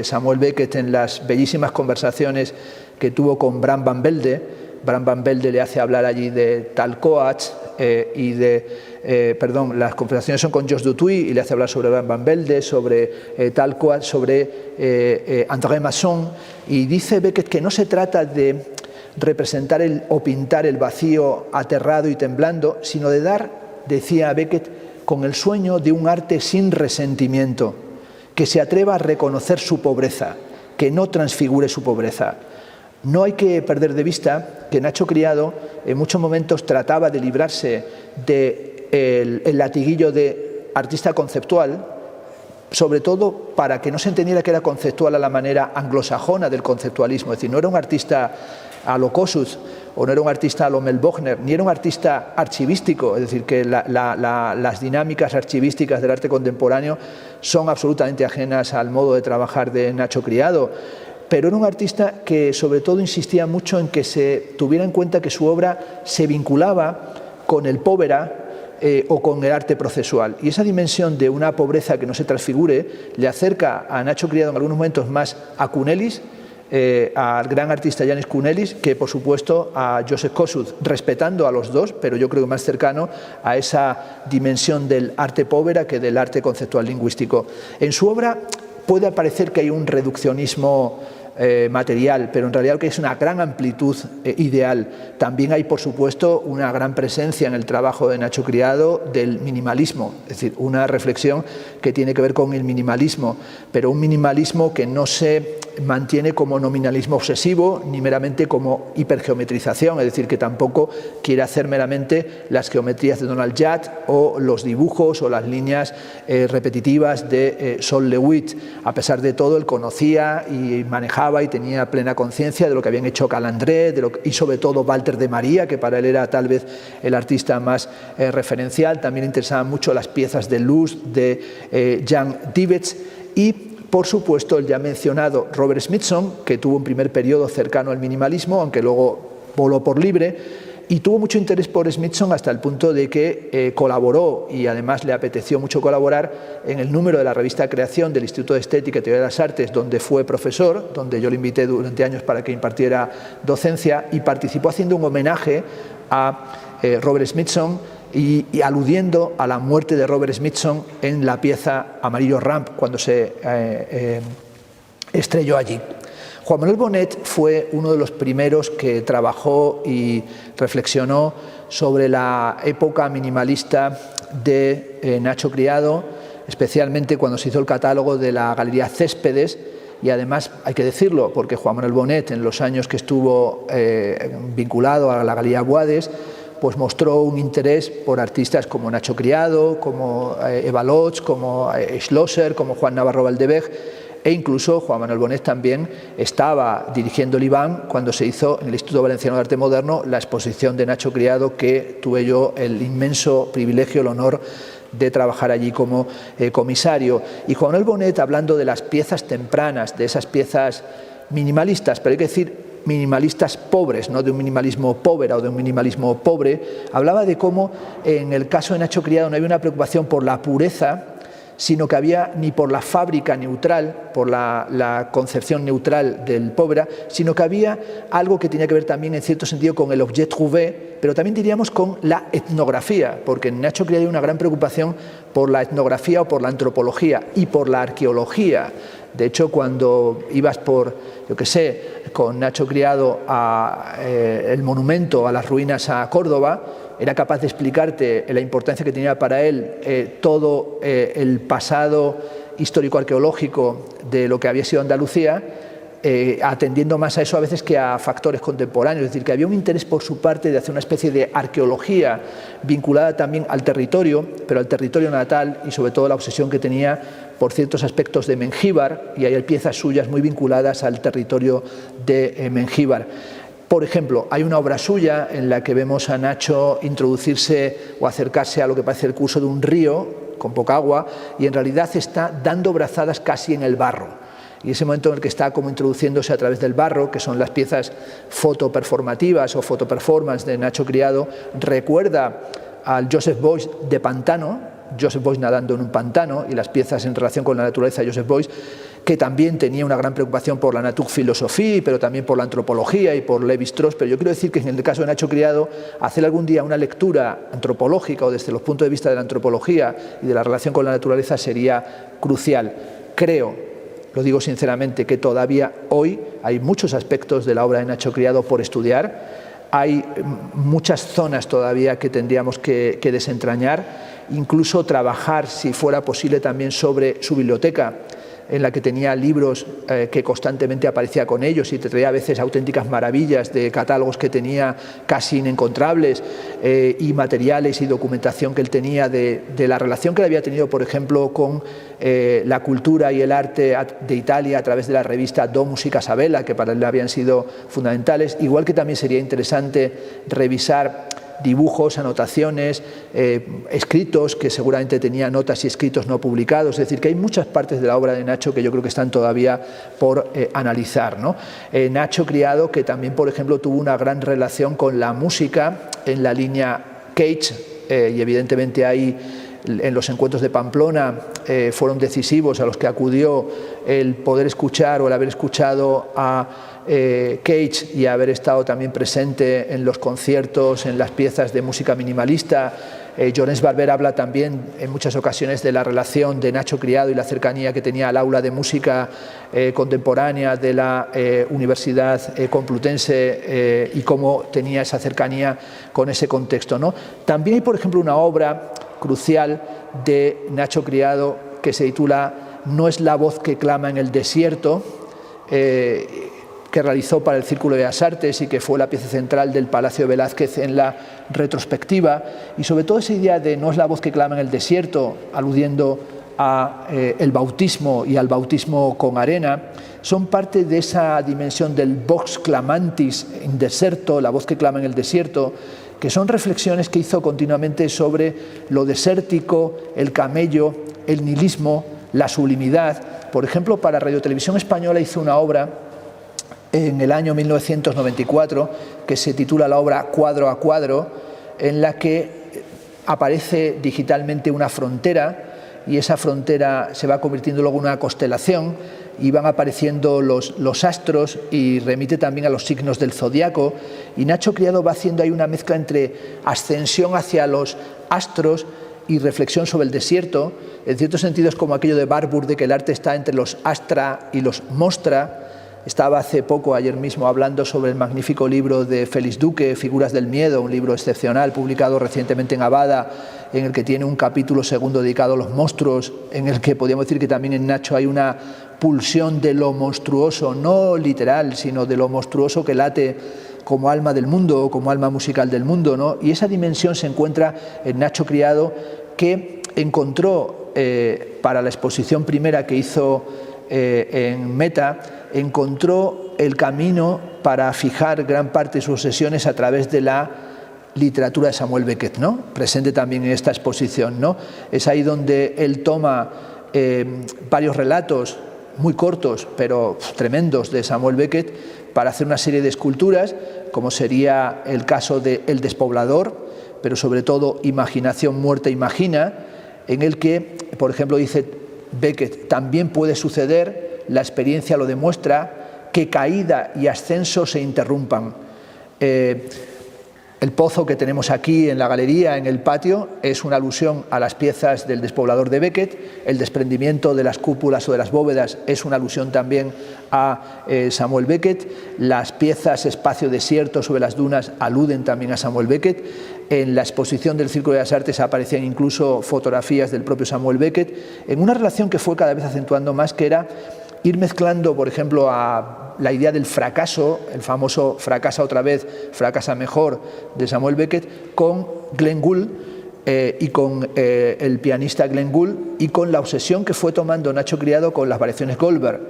Samuel Beckett en las bellísimas conversaciones que tuvo con Bram Van Velde. Bram Van Velde le hace hablar allí de Tal Coates y de, las conversaciones son con Jos Dutuy y le hace hablar sobre Bram Van Velde, sobre Tal Coates, sobre André Masson, y dice Beckett que no se trata de representar o pintar el vacío aterrado y temblando, sino de dar, decía Beckett, con el sueño de un arte sin resentimiento, que se atreva a reconocer su pobreza, que no transfigure su pobreza. No hay que perder de vista que Nacho Criado en muchos momentos trataba de librarse del latiguillo de artista conceptual sobre todo para que no se entendiera que era conceptual a la manera anglosajona del conceptualismo, es decir, no era un artista a lo Kossuth, o no era un artista a lo Mel Bochner, ni era un artista archivístico, es decir, que las dinámicas archivísticas del arte contemporáneo son absolutamente ajenas al modo de trabajar de Nacho Criado, pero era un artista que sobre todo insistía mucho en que se tuviera en cuenta que su obra se vinculaba con el povera o con el arte procesual. Y esa dimensión de una pobreza que no se transfigure le acerca a Nacho Criado en algunos momentos más a Cunelis, al gran artista Janis Cunelis, que por supuesto a Joseph Kossuth, respetando a los dos, pero yo creo que más cercano a esa dimensión del arte povera que del arte conceptual lingüístico. En su obra puede parecer que hay un reduccionismo material, pero en realidad que es una gran amplitud ideal. También hay, por supuesto, una gran presencia en el trabajo de Nacho Criado del minimalismo, es decir, una reflexión que tiene que ver con el minimalismo, pero un minimalismo que no se mantiene como nominalismo obsesivo ni meramente como hipergeometrización, es decir, que tampoco quiere hacer meramente las geometrías de Donald Judd o los dibujos o las líneas repetitivas de Sol LeWitt. A pesar de todo, él conocía y manejaba y tenía plena conciencia de lo que habían hecho Calandré y sobre todo Walter de María, que para él era tal vez el artista más referencial. También le interesaban mucho las piezas de luz de Jan Diewetz y, por supuesto, el ya mencionado Robert Smithson, que tuvo un primer periodo cercano al minimalismo, aunque luego voló por libre, y tuvo mucho interés por Smithson hasta el punto de que colaboró, y además le apeteció mucho colaborar, en el número de la revista Creación del Instituto de Estética y Teoría de las Artes, donde fue profesor, donde yo le invité durante años para que impartiera docencia, y participó haciendo un homenaje a Robert Smithson y aludiendo a la muerte de Robert Smithson en la pieza Amarillo Ramp, cuando se estrelló allí. Juan Manuel Bonet fue uno de los primeros que trabajó y reflexionó sobre la época minimalista de Nacho Criado, especialmente cuando se hizo el catálogo de la Galería Céspedes, y además hay que decirlo, porque Juan Manuel Bonet, en los años que estuvo vinculado a la Galería Boades, pues mostró un interés por artistas como Nacho Criado, como Eva Lotz, como Schlosser, como Juan Navarro Valdevej, e incluso Juan Manuel Bonet también estaba dirigiendo el IBAM cuando se hizo en el Instituto Valenciano de Arte Moderno la exposición de Nacho Criado, que tuve yo el inmenso privilegio, el honor de trabajar allí como comisario. Y Juan Manuel Bonet, hablando de las piezas tempranas, de esas piezas minimalistas, pero hay que decir minimalistas pobres, no de un minimalismo povera o de un minimalismo pobre, hablaba de cómo en el caso de Nacho Criado no había una preocupación por la pureza, sino que había ni por la fábrica neutral, por la concepción neutral del povera, sino que había algo que tenía que ver también en cierto sentido con el objet trouvé, pero también diríamos con la etnografía, porque en Nacho Criado hay una gran preocupación por la etnografía o por la antropología y por la arqueología. De hecho, cuando ibas por, yo qué sé, con Nacho Criado el monumento a las ruinas a Córdoba, era capaz de explicarte la importancia que tenía para él todo el pasado histórico-arqueológico de lo que había sido Andalucía, atendiendo más a eso a veces que a factores contemporáneos. Es decir, que había un interés por su parte de hacer una especie de arqueología vinculada también al territorio, pero al territorio natal, y sobre todo la obsesión que tenía por ciertos aspectos de Mengíbar, y hay piezas suyas muy vinculadas al territorio de Mengíbar. Por ejemplo, hay una obra suya en la que vemos a Nacho introducirse o acercarse a lo que parece el curso de un río con poca agua, y en realidad está dando brazadas casi en el barro. Y ese momento en el que está como introduciéndose a través del barro, que son las piezas fotoperformativas o fotoperformance de Nacho Criado, recuerda al Joseph Beuys de Pantano, Joseph Beuys nadando en un pantano, y las piezas en relación con la naturaleza de Joseph Beuys, que también tenía una gran preocupación por la Naturphilosophie, pero también por la antropología y por Lévi-Strauss. Pero yo quiero decir que en el caso de Nacho Criado, hacer algún día una lectura antropológica o desde los puntos de vista de la antropología y de la relación con la naturaleza sería crucial. Creo, lo digo sinceramente, que todavía hoy hay muchos aspectos de la obra de Nacho Criado por estudiar. Hay muchas zonas todavía que tendríamos que desentrañar, incluso trabajar, si fuera posible, también sobre su biblioteca. en la que tenía libros que constantemente aparecía con ellos y te traía a veces auténticas maravillas de catálogos que tenía casi inencontrables y materiales y documentación que él tenía de la relación que él había tenido, por ejemplo, con la cultura y el arte de Italia a través de la revista Domus y Casabella, que para él habían sido fundamentales, igual que también sería interesante revisar dibujos, anotaciones, escritos, que seguramente tenía notas y escritos no publicados. Es decir, que hay muchas partes de la obra de Nacho que yo creo que están todavía por analizar, ¿no? Nacho Criado, que también, por ejemplo, tuvo una gran relación con la música en la línea Cage, y evidentemente ahí en los encuentros de Pamplona fueron decisivos a los que acudió el poder escuchar o el haber escuchado a Cage y haber estado también presente en los conciertos, en las piezas de música minimalista. Llorens Barber habla también en muchas ocasiones de la relación de Nacho Criado y la cercanía que tenía al aula de música contemporánea de la Universidad Complutense y cómo tenía esa cercanía con ese contexto, ¿no? También hay, por ejemplo, una obra crucial de Nacho Criado que se titula No es la voz que clama en el desierto, que realizó para el Círculo de las Artes y que fue la pieza central del Palacio de Velázquez en la retrospectiva, y sobre todo esa idea de no es la voz que clama en el desierto, aludiendo a el bautismo y al bautismo con arena, son parte de esa dimensión del vox clamantis in deserto, la voz que clama en el desierto, que son reflexiones que hizo continuamente sobre lo desértico, el camello, el nihilismo, la sublimidad. Por ejemplo, para Radio Televisión Española hizo una obra en el año 1994 que se titula la obra Cuadro a Cuadro, en la que aparece digitalmente una frontera y esa frontera se va convirtiendo luego en una constelación y van apareciendo los astros, y remite también a los signos del zodiaco, y Nacho Criado va haciendo ahí una mezcla entre ascensión hacia los astros y reflexión sobre el desierto. En cierto sentido es como aquello de Barbour, de que el arte está entre los astra y los mostra. Estaba hace poco, ayer mismo, hablando sobre el magnífico libro de Félix Duque, Figuras del Miedo, un libro excepcional publicado recientemente en Abada, en el que tiene un capítulo segundo dedicado a los monstruos, en el que podríamos decir que también en Nacho hay una pulsión de lo monstruoso, no literal, sino de lo monstruoso que late como alma del mundo o como alma musical del mundo, ¿no? Y esa dimensión se encuentra en Nacho Criado, que encontró para la exposición primera que hizo en Meta, encontró el camino para fijar gran parte de sus sesiones a través de la literatura de Samuel Beckett, ¿no? Presente también en esta exposición, ¿no? Es ahí donde él toma varios relatos muy cortos pero tremendos de Samuel Beckett para hacer una serie de esculturas, como sería el caso de El Despoblador, pero sobre todo Imaginación muerta imagina, en el que, por ejemplo, dice Beckett, también puede suceder, la experiencia lo demuestra, que caída y ascenso se interrumpan. El pozo que tenemos aquí en la galería, en el patio, es una alusión a las piezas del Despoblador de Beckett. El desprendimiento de las cúpulas o de las bóvedas es una alusión también a Samuel Beckett. Las piezas Espacio Desierto sobre las dunas aluden también a Samuel Beckett. En la exposición del Círculo de las Artes aparecían incluso fotografías del propio Samuel Beckett, en una relación que fue cada vez acentuando más, que era ir mezclando, por ejemplo, a la idea del fracaso, el famoso fracasa otra vez, fracasa mejor, de Samuel Beckett, con Glenn Gould y con el pianista Glenn Gould, y con la obsesión que fue tomando Nacho Criado con las variaciones Goldberg.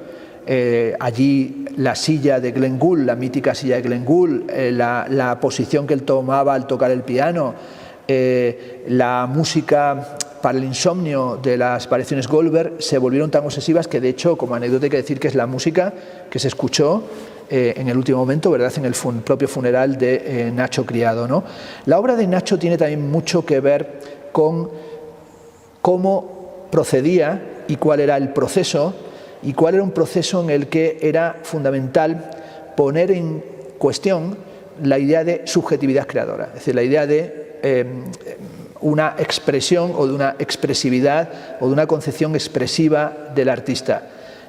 Allí la silla de Glenn Gould, la mítica silla de Glenn Gould, la posición que él tomaba al tocar el piano, la música para el insomnio de las variaciones Goldberg se volvieron tan obsesivas que, de hecho, como anécdota hay que decir que es la música que se escuchó en el último momento, ¿verdad?, en el propio funeral de Nacho Criado, ¿no? La obra de Nacho tiene también mucho que ver con cómo procedía y cuál era el proceso, y cuál era un proceso en el que era fundamental poner en cuestión la idea de subjetividad creadora, es decir, la idea de una expresión o de una expresividad o de una concepción expresiva del artista.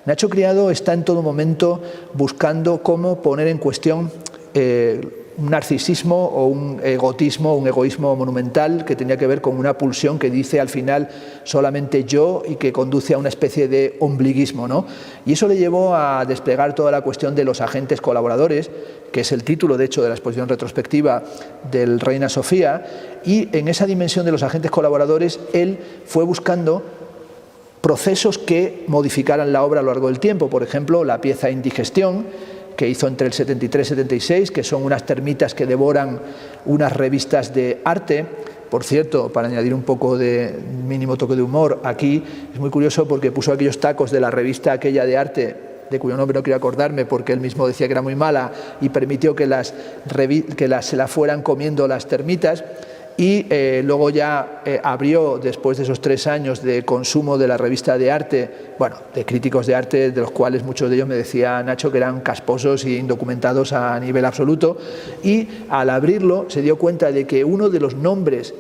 Nacho Criado está en todo momento buscando cómo poner en cuestión un narcisismo o un egotismo, un egoísmo monumental que tenía que ver con una pulsión que dice al final solamente yo y que conduce a una especie de ombliguismo, ¿no? Y eso le llevó a desplegar toda la cuestión de los agentes colaboradores, que es el título de hecho de la exposición retrospectiva del Reina Sofía, y en esa dimensión de los agentes colaboradores él fue buscando procesos que modificaran la obra a lo largo del tiempo. Por ejemplo, la pieza Indigestión, que hizo entre el 73 y 76, que son unas termitas que devoran unas revistas de arte. Por cierto, para añadir un poco de mínimo toque de humor, aquí es muy curioso porque puso aquellos tacos de la revista aquella de arte, de cuyo nombre no quiero acordarme porque él mismo decía que era muy mala, y permitió que se la fueran comiendo las termitas. Y luego ya abrió, después de esos 3 años de consumo de la revista de arte, bueno, de críticos de arte, de los cuales muchos de ellos me decía Nacho que eran casposos e indocumentados a nivel absoluto, y al abrirlo se dio cuenta de que uno de los nombres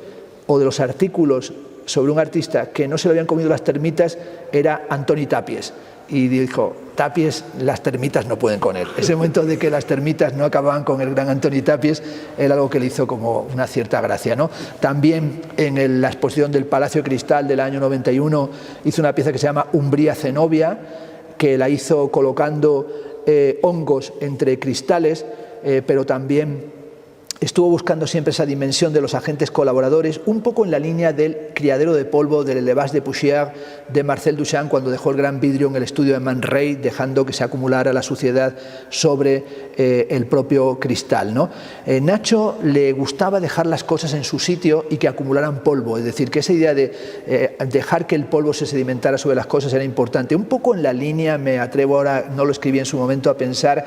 o de los artículos sobre un artista que no se lo habían comido las termitas era Antoni Tàpies. Y dijo, Tàpies, las termitas no pueden con él. Ese momento de que las termitas no acababan con el gran Antoni Tàpies era algo que le hizo como una cierta gracia, ¿no? También en la exposición del Palacio de Cristal del año 91 hizo una pieza que se llama Umbría Zenobia, que la hizo colocando hongos entre cristales, pero también estuvo buscando siempre esa dimensión de los agentes colaboradores, un poco en la línea del criadero de polvo del Élevage de Poussière de Marcel Duchamp, cuando dejó el gran vidrio en el estudio de Man Ray, dejando que se acumulara la suciedad sobre el propio cristal, ¿no? Nacho le gustaba dejar las cosas en su sitio y que acumularan polvo, es decir, que esa idea de dejar que el polvo se sedimentara sobre las cosas era importante. Un poco en la línea, me atrevo ahora, no lo escribí en su momento, a pensar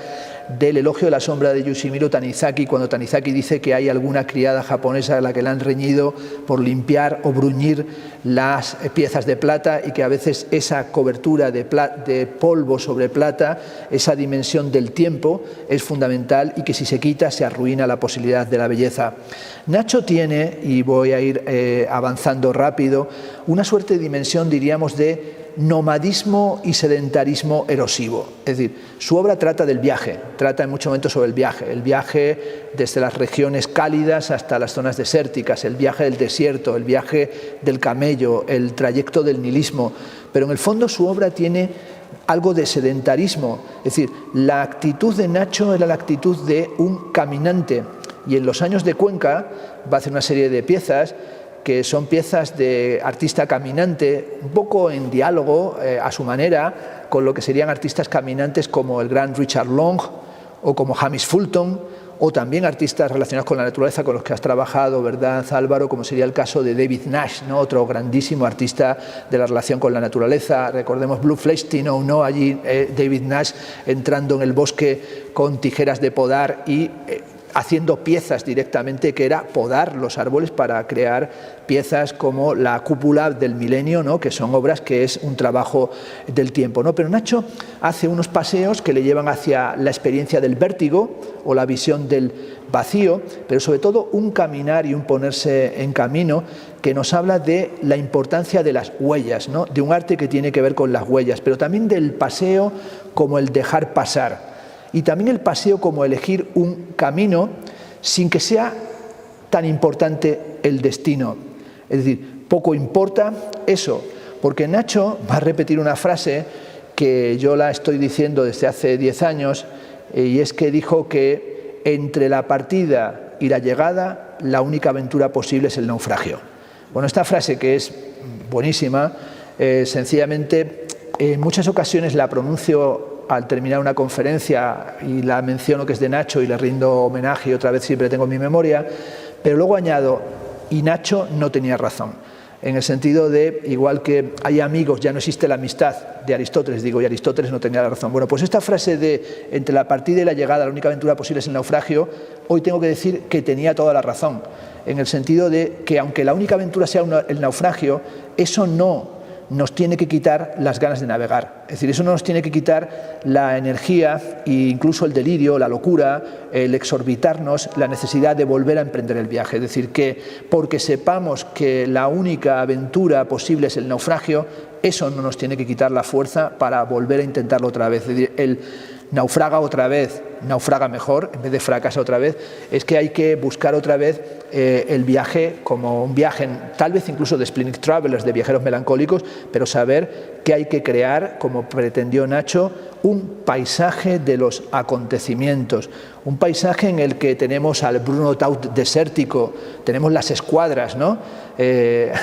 del elogio de la sombra de Yoshimuro Tanizaki, cuando Tanizaki dice que hay alguna criada japonesa a la que le han reñido por limpiar o bruñir las piezas de plata, y que a veces esa cobertura de polvo sobre plata, esa dimensión del tiempo es fundamental, y que si se quita se arruina la posibilidad de la belleza. Nacho tiene, y voy a ir avanzando rápido, una suerte de dimensión, diríamos, de nomadismo y sedentarismo erosivo. Es decir, su obra trata del viaje, trata en muchos momentos sobre el viaje desde las regiones cálidas hasta las zonas desérticas, el viaje del desierto, el viaje del camello, el trayecto del nihilismo, pero en el fondo su obra tiene algo de sedentarismo. Es decir, la actitud de Nacho era la actitud de un caminante, y en los años de Cuenca va a hacer una serie de piezas que son piezas de artista caminante, un poco en diálogo, a su manera, con lo que serían artistas caminantes como el gran Richard Long o como Hamish Fulton, o también artistas relacionados con la naturaleza con los que has trabajado, ¿verdad, Álvaro? Como sería el caso de David Nash, ¿no? Otro grandísimo artista de la relación con la naturaleza. Recordemos Blue Fleshtin, ¿no? Allí David Nash entrando en el bosque con tijeras de podar y haciendo piezas directamente, que era podar los árboles para crear piezas como la cúpula del milenio, ¿no? Que son obras que es un trabajo del tiempo, ¿no? Pero Nacho hace unos paseos que le llevan hacia la experiencia del vértigo o la visión del vacío, pero sobre todo un caminar y un ponerse en camino que nos habla de la importancia de las huellas, ¿no? De un arte que tiene que ver con las huellas, pero también del paseo como el dejar pasar. Y también el paseo como elegir un camino sin que sea tan importante el destino. Es decir, poco importa eso, porque Nacho va a repetir una frase que yo la estoy diciendo desde hace 10 años, y es que dijo que entre la partida y la llegada la única aventura posible es el naufragio. Bueno, esta frase, que es buenísima, sencillamente en muchas ocasiones la pronuncio al terminar una conferencia y la menciono que es de Nacho y le rindo homenaje y otra vez siempre tengo en mi memoria, pero luego añado, y Nacho no tenía razón, en el sentido de, igual que hay amigos, ya no existe la amistad, de Aristóteles, digo, y Aristóteles no tenía la razón. Bueno, pues esta frase de entre la partida y la llegada la única aventura posible es el naufragio, hoy tengo que decir que tenía toda la razón, en el sentido de que aunque la única aventura sea el naufragio, eso no nos tiene que quitar las ganas de navegar. Es decir, eso no nos tiene que quitar la energía e incluso el delirio, la locura, el exorbitarnos, la necesidad de volver a emprender el viaje. Es decir, que porque sepamos que la única aventura posible es el naufragio, eso no nos tiene que quitar la fuerza para volver a intentarlo otra vez. Es decir, el naufraga otra vez, naufraga mejor en vez de fracasa otra vez, es que hay que buscar otra vez el viaje como un viaje, tal vez incluso de Splenic Travelers, de viajeros melancólicos, pero saber que hay que crear, como pretendió Nacho, un paisaje de los acontecimientos, un paisaje en el que tenemos al Bruno Taut desértico, tenemos las escuadras, ¿no?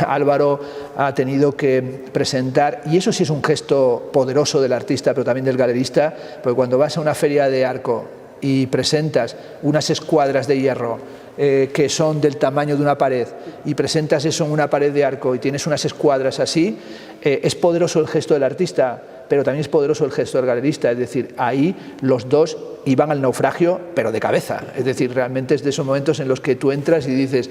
Álvaro ha tenido que presentar, y eso sí es un gesto poderoso del artista, pero también del galerista, porque cuando vas a una feria de arco y presentas unas escuadras de hierro que son del tamaño de una pared, y presentas eso en una pared de arco y tienes unas escuadras así, es poderoso el gesto del artista, pero también es poderoso el gesto del galerista. Es decir, ahí los dos iban al naufragio, pero de cabeza. Es decir, realmente es de esos momentos en los que tú entras y dices,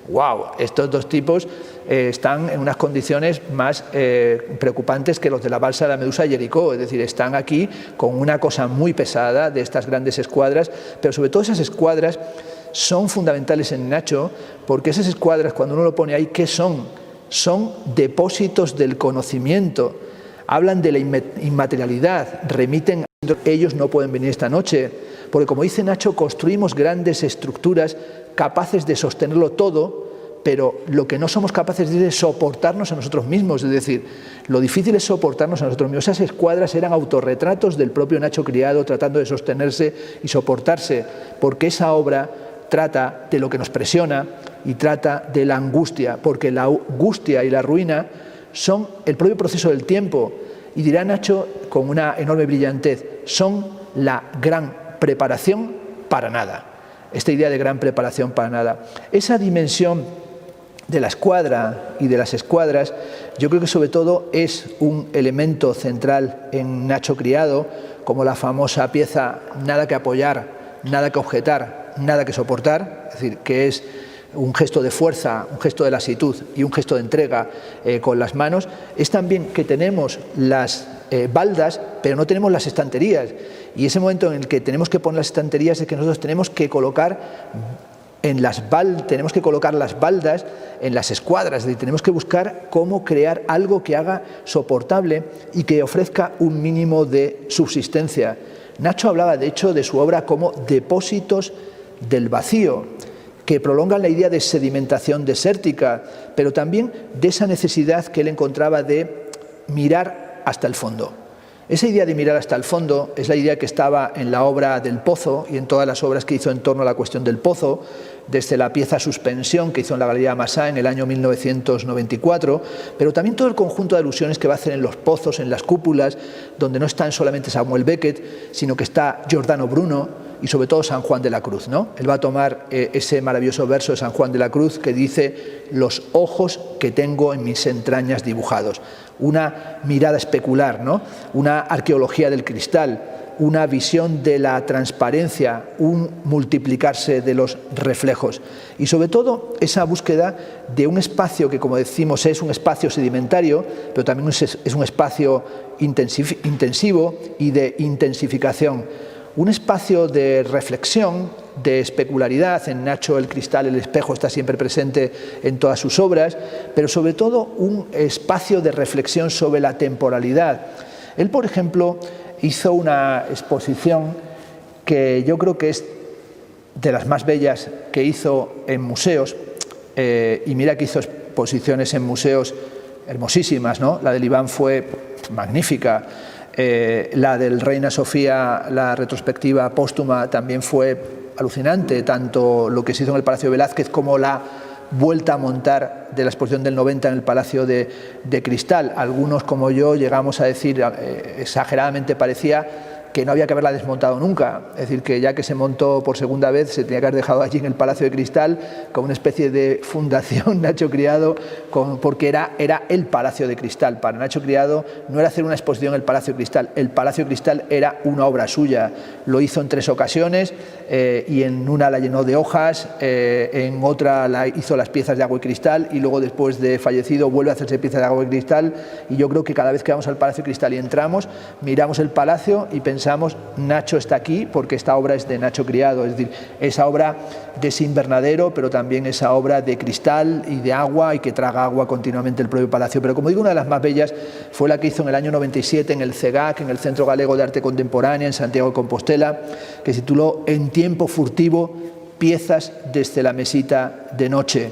wow, estos dos tipos están en unas condiciones más preocupantes que los de la balsa de la Medusa de Jericó. Es decir, están aquí con una cosa muy pesada de estas grandes escuadras, pero sobre todo esas escuadras son fundamentales en Nacho, porque esas escuadras, cuando uno lo pone ahí, ¿qué son? Son depósitos del conocimiento, hablan de la inmaterialidad, remiten a ellos no pueden venir esta noche, porque como dice Nacho, construimos grandes estructuras capaces de sostenerlo todo, pero lo que no somos capaces de es soportarnos a nosotros mismos, es decir, lo difícil es soportarnos a nosotros mismos. Esas escuadras eran autorretratos del propio Nacho Criado tratando de sostenerse y soportarse, porque esa obra trata de lo que nos presiona y trata de la angustia, porque la angustia y la ruina son el propio proceso del tiempo, y dirá Nacho con una enorme brillantez, son la gran preparación para nada. Esta idea de gran preparación para nada. Esa dimensión de la escuadra y de las escuadras, yo creo que sobre todo es un elemento central en Nacho Criado, como la famosa pieza nada que apoyar, nada que objetar, nada que soportar, es decir, que es un gesto de fuerza, un gesto de lasitud y un gesto de entrega con las manos. Es también que tenemos las baldas, pero no tenemos las estanterías. Y ese momento en el que tenemos que poner las estanterías es que nosotros tenemos que colocar tenemos que colocar las baldas en las escuadras, es decir, tenemos que buscar cómo crear algo que haga soportable y que ofrezca un mínimo de subsistencia. Nacho hablaba, de hecho, de su obra como depósitos del vacío, que prolongan la idea de sedimentación desértica, pero también de esa necesidad que él encontraba de mirar hasta el fondo. Esa idea de mirar hasta el fondo es la idea que estaba en la obra del Pozo y en todas las obras que hizo en torno a la cuestión del pozo, desde la pieza Suspensión que hizo en la Galería Masá en el año 1994, pero también todo el conjunto de alusiones que va a hacer en los pozos, en las cúpulas, donde no están solamente Samuel Beckett, sino que está Giordano Bruno y sobre todo San Juan de la Cruz, ¿no? Él va a tomar ese maravilloso verso de San Juan de la Cruz que dice: los ojos que tengo en mis entrañas dibujados. Una mirada especular, ¿no? Una arqueología del cristal, una visión de la transparencia, un multiplicarse de los reflejos y sobre todo esa búsqueda de un espacio que, como decimos, es un espacio sedimentario, pero también es un espacio intensivo y de intensificación, un espacio de reflexión, de especularidad. En Nacho el cristal, el espejo está siempre presente en todas sus obras, pero sobre todo un espacio de reflexión sobre la temporalidad. Él, por ejemplo, hizo una exposición que yo creo que es de las más bellas que hizo en museos, y mira que hizo exposiciones en museos hermosísimas, ¿no? La del Iván fue magnífica, la del Reina Sofía, la retrospectiva póstuma, también fue alucinante, tanto lo que se hizo en el Palacio de Velázquez como la vuelta a montar de la exposición del 90 en el Palacio de Cristal. Algunos, como yo, llegamos a decir, exageradamente parecía que no había que haberla desmontado nunca, es decir, que ya que se montó por segunda vez se tenía que haber dejado allí en el Palacio de Cristal como una especie de fundación Nacho Criado, porque era el Palacio de Cristal. Para Nacho Criado no era hacer una exposición en el Palacio de Cristal, el Palacio de Cristal era una obra suya. Lo hizo en 3 ocasiones y en una la llenó de hojas, en otra hizo las piezas de agua y cristal y luego, después de fallecido, vuelve a hacerse piezas de agua y cristal. Y yo creo que cada vez que vamos al Palacio de Cristal y entramos, miramos el palacio y pensamos pensamos, Nacho está aquí porque esta obra es de Nacho Criado, es decir, esa obra de ese invernadero, pero también esa obra de cristal y de agua y que traga agua continuamente el propio palacio. Pero como digo, una de las más bellas fue la que hizo en el año 97 en el CEGAC, en el Centro Galego de Arte Contemporánea, en Santiago de Compostela, que se tituló En tiempo furtivo, piezas desde la mesita de noche.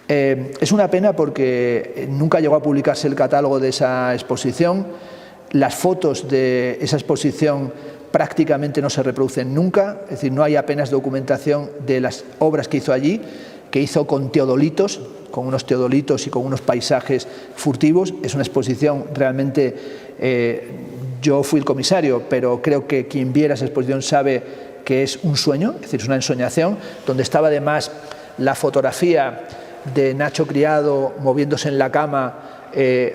Es una pena porque nunca llegó a publicarse el catálogo de esa exposición. Las fotos de esa exposición prácticamente no se reproducen nunca, es decir, no hay apenas documentación de las obras que hizo allí, que hizo con teodolitos, con unos teodolitos y con unos paisajes furtivos. Es una exposición realmente, yo fui el comisario, pero creo que quien viera esa exposición sabe que es un sueño, es decir, es una ensoñación, donde estaba además la fotografía de Nacho Criado moviéndose en la cama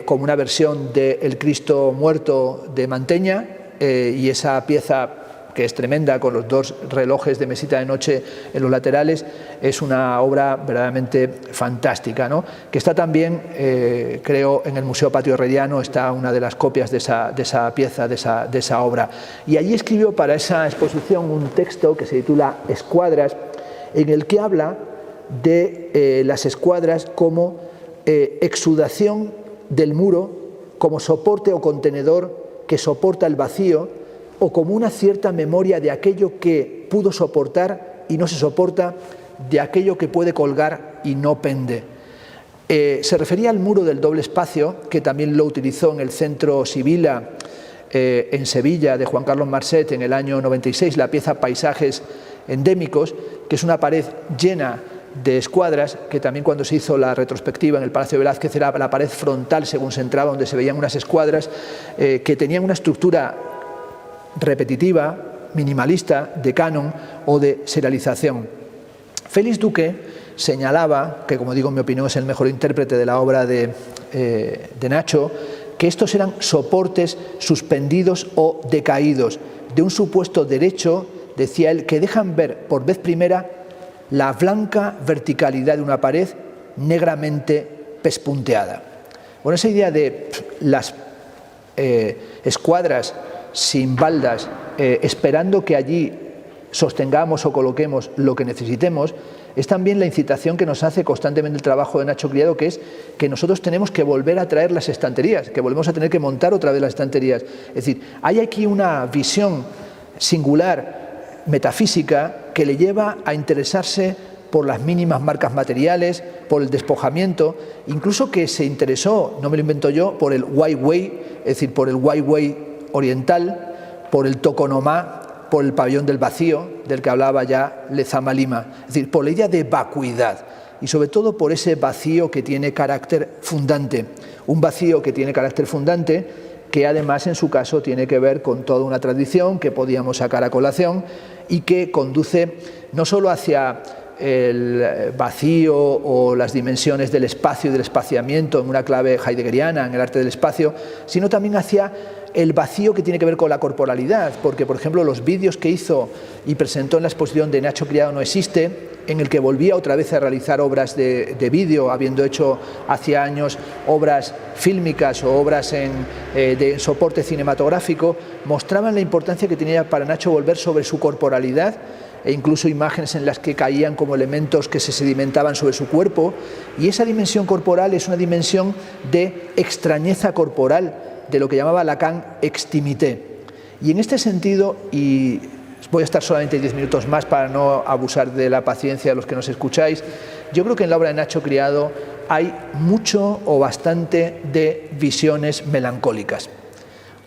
como una versión de El Cristo Muerto de Manteña, y esa pieza que es tremenda con los dos relojes de mesita de noche en los laterales, es una obra verdaderamente fantástica, ¿no? Que está también, creo, en el Museo Patio Herreriano, está una de las copias de esa pieza, de esa obra. Y allí escribió para esa exposición un texto que se titula Escuadras, en el que habla de las escuadras como exudación del muro, como soporte o contenedor que soporta el vacío, o como una cierta memoria de aquello que pudo soportar y no se soporta, de aquello que puede colgar y no pende. Se refería al muro del doble espacio, que también lo utilizó en el Centro Sibila en Sevilla, de Juan Carlos Marcet, en el año 96, la pieza Paisajes Endémicos, que es una pared llena de escuadras, que también cuando se hizo la retrospectiva en el Palacio de Velázquez era la pared frontal según se entraba, donde se veían unas escuadras que tenían una estructura repetitiva, minimalista, de canon o de serialización. Félix Duque señalaba, que como digo en mi opinión es el mejor intérprete de la obra de Nacho, que estos eran soportes suspendidos o decaídos de un supuesto derecho, decía él, que dejan ver por vez primera la blanca verticalidad de una pared negramente pespunteada. Bueno, esa idea de las escuadras sin baldas, esperando que allí sostengamos o coloquemos lo que necesitemos, es también la incitación que nos hace constantemente el trabajo de Nacho Criado, que es que nosotros tenemos que volver a traer las estanterías, que volvemos a tener que montar otra vez las estanterías. Es decir, hay aquí una visión singular, metafísica, que le lleva a interesarse por las mínimas marcas materiales, por el despojamiento, incluso que se interesó, no me lo invento yo, por el Wai Wei, es decir, por el Wai Wei oriental, por el tokonomá, por el pabellón del vacío, del que hablaba ya Lezama Lima, es decir, por la idea de vacuidad y sobre todo por ese vacío que tiene carácter fundante, un vacío que tiene carácter fundante que además en su caso tiene que ver con toda una tradición que podíamos sacar a colación y que conduce no solo hacia el vacío o las dimensiones del espacio y del espaciamiento en una clave heideggeriana, en el arte del espacio, sino también hacia el vacío que tiene que ver con la corporalidad, porque por ejemplo los vídeos que hizo y presentó en la exposición de Nacho Criado no existe, en el que volvía otra vez a realizar obras de vídeo, habiendo hecho hacía años obras fílmicas o obras de soporte cinematográfico, mostraban la importancia que tenía para Nacho volver sobre su corporalidad e incluso imágenes en las que caían como elementos que se sedimentaban sobre su cuerpo, y esa dimensión corporal es una dimensión de extrañeza corporal, de lo que llamaba Lacan extimité. Y en este sentido, y voy a estar solamente 10 minutos más para no abusar de la paciencia de los que nos escucháis, yo creo que en la obra de Nacho Criado hay mucho o bastante de visiones melancólicas,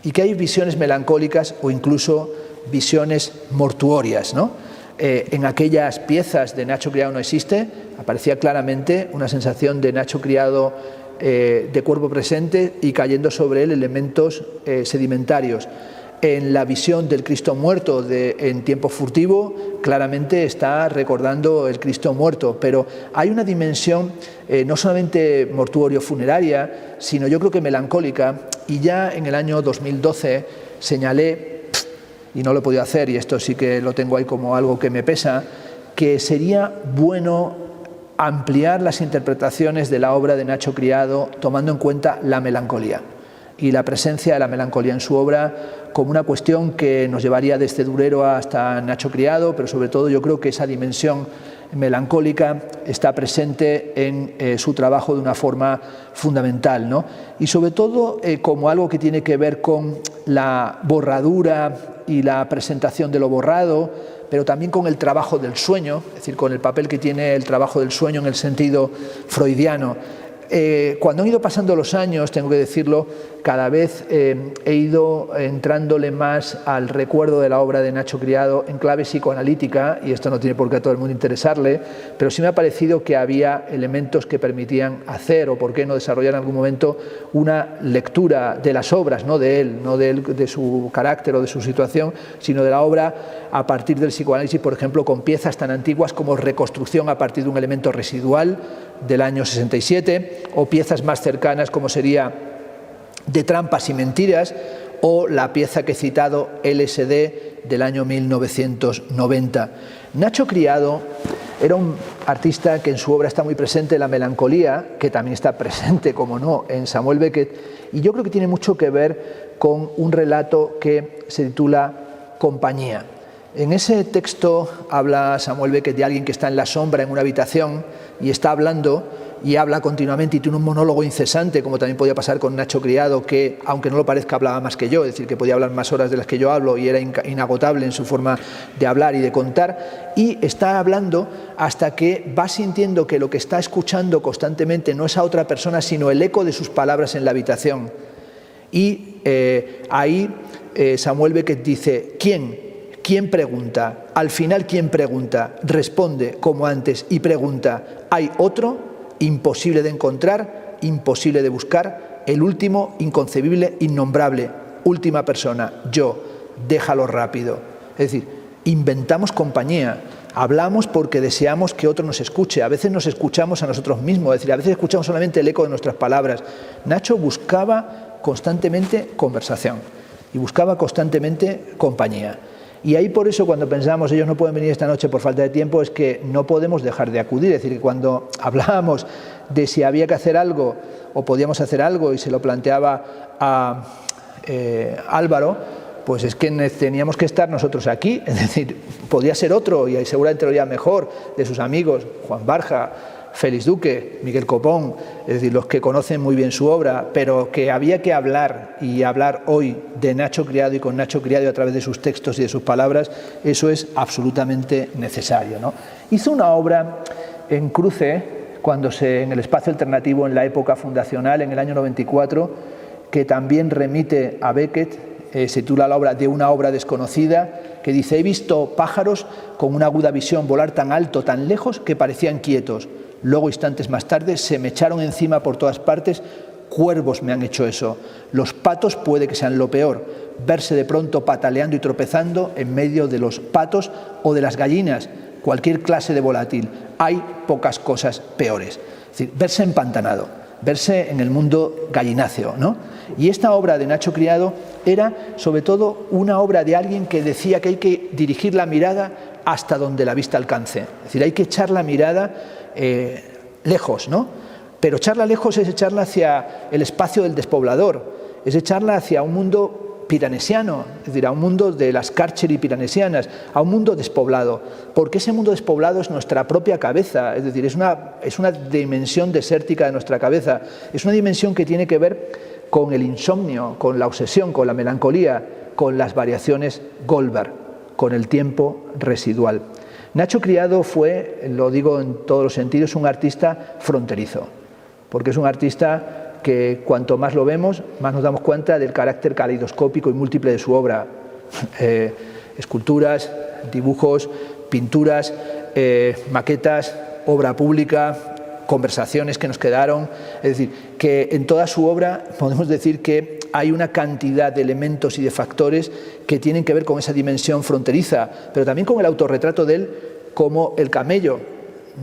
y que hay visiones melancólicas o incluso visiones mortuorias, ¿no? En aquellas piezas de Nacho Criado no existe, aparecía claramente una sensación de Nacho Criado de cuerpo presente y cayendo sobre él elementos sedimentarios. En la visión del Cristo muerto en tiempo furtivo, claramente está recordando el Cristo muerto, pero hay una dimensión no solamente mortuorio-funeraria, sino yo creo que melancólica, y ya en el año 2012 señalé, y no lo he podido hacer, y esto sí que lo tengo ahí como algo que me pesa, que sería bueno ampliar las interpretaciones de la obra de Nacho Criado tomando en cuenta la melancolía y la presencia de la melancolía en su obra, como una cuestión que nos llevaría desde Durero hasta Nacho Criado, pero sobre todo yo creo que esa dimensión melancólica está presente en su trabajo de una forma fundamental, ¿no? Y sobre todo como algo que tiene que ver con la borradura y la presentación de lo borrado, pero también con el trabajo del sueño, es decir, con el papel que tiene el trabajo del sueño en el sentido freudiano. Cuando han ido pasando los años, tengo que decirlo, cada vez he ido entrándole más al recuerdo de la obra de Nacho Criado en clave psicoanalítica, y esto no tiene por qué a todo el mundo interesarle, pero sí me ha parecido que había elementos que permitían hacer, o por qué no desarrollar en algún momento, una lectura de las obras, no de él, de su carácter o de su situación, sino de la obra a partir del psicoanálisis, por ejemplo, con piezas tan antiguas como Reconstrucción a partir de un elemento residual, del año 67, o piezas más cercanas como sería De trampas y mentiras, o la pieza que he citado, LSD, del año 1990. Nacho Criado era un artista que en su obra está muy presente la melancolía, que también está presente, como no, en Samuel Beckett, y yo creo que tiene mucho que ver con un relato que se titula Compañía. En ese texto habla Samuel Beckett de alguien que está en la sombra en una habitación y está hablando y habla continuamente y tiene un monólogo incesante, como también podía pasar con Nacho Criado, que aunque no lo parezca hablaba más que yo, es decir, que podía hablar más horas de las que yo hablo y era inagotable en su forma de hablar y de contar, y está hablando hasta que va sintiendo que lo que está escuchando constantemente no es a otra persona sino el eco de sus palabras en la habitación. Y ahí Samuel Beckett dice: ¿Quién pregunta? Al final, ¿quién pregunta? Responde como antes y pregunta: ¿hay otro? Imposible de encontrar, imposible de buscar, el último, inconcebible, innombrable, última persona, yo, déjalo rápido. Es decir, inventamos compañía, hablamos porque deseamos que otro nos escuche, a veces nos escuchamos a nosotros mismos, es decir, a veces escuchamos solamente el eco de nuestras palabras. Nacho buscaba constantemente conversación y buscaba constantemente compañía. Y ahí por eso cuando pensamos ellos no pueden venir esta noche por falta de tiempo es que no podemos dejar de acudir, es decir, que cuando hablábamos de si había que hacer algo o podíamos hacer algo y se lo planteaba a Álvaro, pues es que teníamos que estar nosotros aquí, es decir, podía ser otro y seguramente lo haría mejor, de sus amigos, Juan Barja, Félix Duque, Miguel Copón, es decir, los que conocen muy bien su obra, pero que había que hablar y hablar hoy de Nacho Criado y con Nacho Criado a través de sus textos y de sus palabras, eso es absolutamente necesario, ¿no? Hizo una obra en cruce, en el espacio alternativo en la época fundacional, en el año 94, que también remite a Beckett, se titula la obra De una obra desconocida, que dice: he visto pájaros con una aguda visión volar tan alto, tan lejos, que parecían quietos. Luego, instantes más tarde, se me echaron encima por todas partes. Cuervos me han hecho eso. Los patos puede que sean lo peor. Verse de pronto pataleando y tropezando en medio de los patos o de las gallinas, cualquier clase de volátil. Hay pocas cosas peores. Es decir, verse empantanado, verse en el mundo gallináceo, ¿no? Y esta obra de Nacho Criado era, sobre todo, una obra de alguien que decía que hay que dirigir la mirada hasta donde la vista alcance. Es decir, hay que echar la mirada lejos, ¿no? Pero echarla lejos es echarla hacia el espacio del despoblador, es echarla hacia un mundo piranesiano, es decir, a un mundo de las Carcheri piranesianas, a un mundo despoblado, porque ese mundo despoblado es nuestra propia cabeza, es decir, es una dimensión desértica de nuestra cabeza, es una dimensión que tiene que ver con el insomnio, con la obsesión, con la melancolía, con las variaciones Goldberg, con el tiempo residual. Nacho Criado fue, lo digo en todos los sentidos, un artista fronterizo, porque es un artista que cuanto más lo vemos, más nos damos cuenta del carácter caleidoscópico y múltiple de su obra. Esculturas, dibujos, pinturas, maquetas, obra pública, conversaciones que nos quedaron. Es decir, que en toda su obra podemos decir que hay una cantidad de elementos y de factores que tienen que ver con esa dimensión fronteriza, pero también con el autorretrato de él como el camello,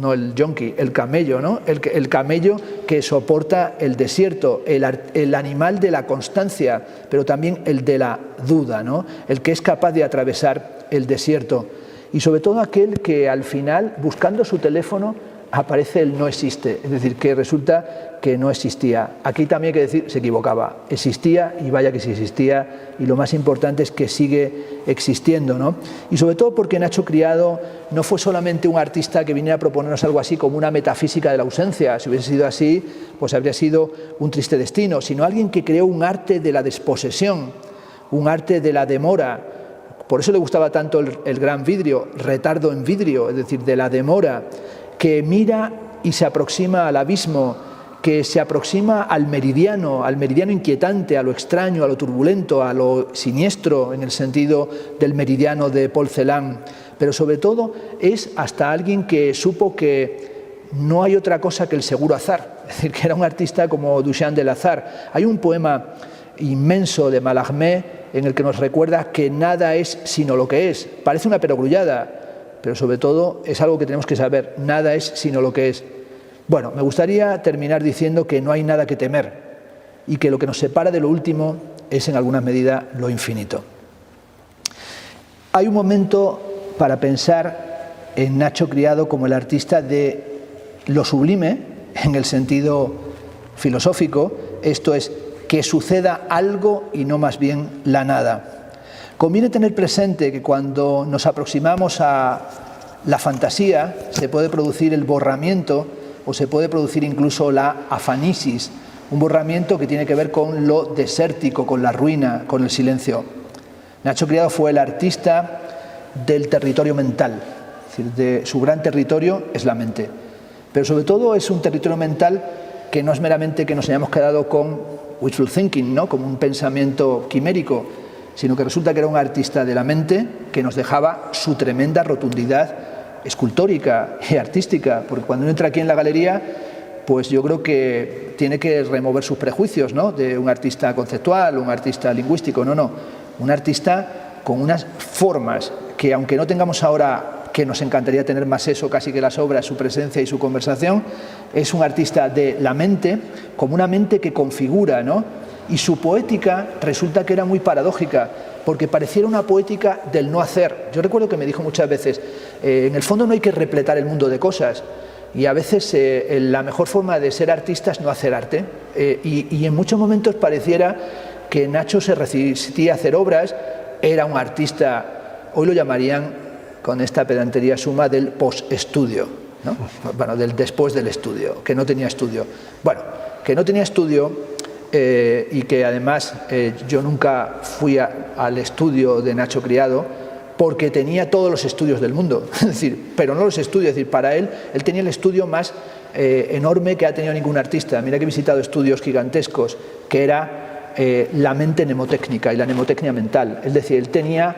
no el yonki, el camello, ¿no? El camello que soporta el desierto, el animal de la constancia, pero también el de la duda, ¿no? El que es capaz de atravesar el desierto. Y sobre todo aquel que al final, buscando su teléfono, aparece el no existe, es decir, que resulta que no existía. Aquí también hay que decir, se equivocaba, existía y vaya que sí existía, y lo más importante es que sigue existiendo, ¿no? Y sobre todo porque Nacho Criado no fue solamente un artista que viniera a proponernos algo así como una metafísica de la ausencia. Si hubiese sido así, pues habría sido un triste destino, sino alguien que creó un arte de la desposesión, un arte de la demora. Por eso le gustaba tanto el gran vidrio, retardo en vidrio, es decir, de la demora, que mira y se aproxima al abismo, que se aproxima al meridiano inquietante, a lo extraño, a lo turbulento, a lo siniestro, en el sentido del meridiano de Paul Celan. Pero sobre todo es hasta alguien que supo que no hay otra cosa que el seguro azar, es decir, que era un artista como Duchamp del azar. Hay un poema inmenso de Mallarmé en el que nos recuerda que nada es sino lo que es. Parece una perogrullada, pero sobre todo es algo que tenemos que saber, nada es sino lo que es. Bueno, me gustaría terminar diciendo que no hay nada que temer y que lo que nos separa de lo último es en alguna medida lo infinito. Hay un momento para pensar en Nacho Criado como el artista de lo sublime, en el sentido filosófico, esto es, que suceda algo y no más bien la nada. Conviene tener presente que cuando nos aproximamos a la fantasía se puede producir el borramiento o se puede producir incluso la afanisis, un borramiento que tiene que ver con lo desértico, con la ruina, con el silencio. Nacho Criado fue el artista del territorio mental, es decir, de su gran territorio es la mente, pero sobre todo es un territorio mental que no es meramente que nos hayamos quedado con wishful thinking, ¿no? Como un pensamiento quimérico, sino que resulta que era un artista de la mente que nos dejaba su tremenda rotundidad escultórica y artística, porque cuando uno entra aquí en la galería, pues yo creo que tiene que remover sus prejuicios, ¿no? De un artista conceptual, un artista lingüístico, no, un artista con unas formas que, aunque no tengamos ahora, que nos encantaría tener más eso casi que las obras, su presencia y su conversación, es un artista de la mente, como una mente que configura, ¿no? Y su poética resulta que era muy paradójica, porque pareciera una poética del no hacer. Yo recuerdo que me dijo muchas veces, en el fondo no hay que repletar el mundo de cosas, y a veces la mejor forma de ser artista es no hacer arte, y en muchos momentos pareciera que Nacho se resistía a hacer obras, era un artista, hoy lo llamarían, con esta pedantería suma, del post-estudio, ¿no? Bueno, del después del estudio, que no tenía estudio. Bueno, que no tenía estudio y que además yo nunca fui al estudio de Nacho Criado porque tenía todos los estudios del mundo, es decir, pero no los estudios, es decir, para él tenía el estudio más enorme que ha tenido ningún artista. Mira que he visitado estudios gigantescos, que era la mente mnemotécnica y la mnemotecnia mental, es decir, él tenía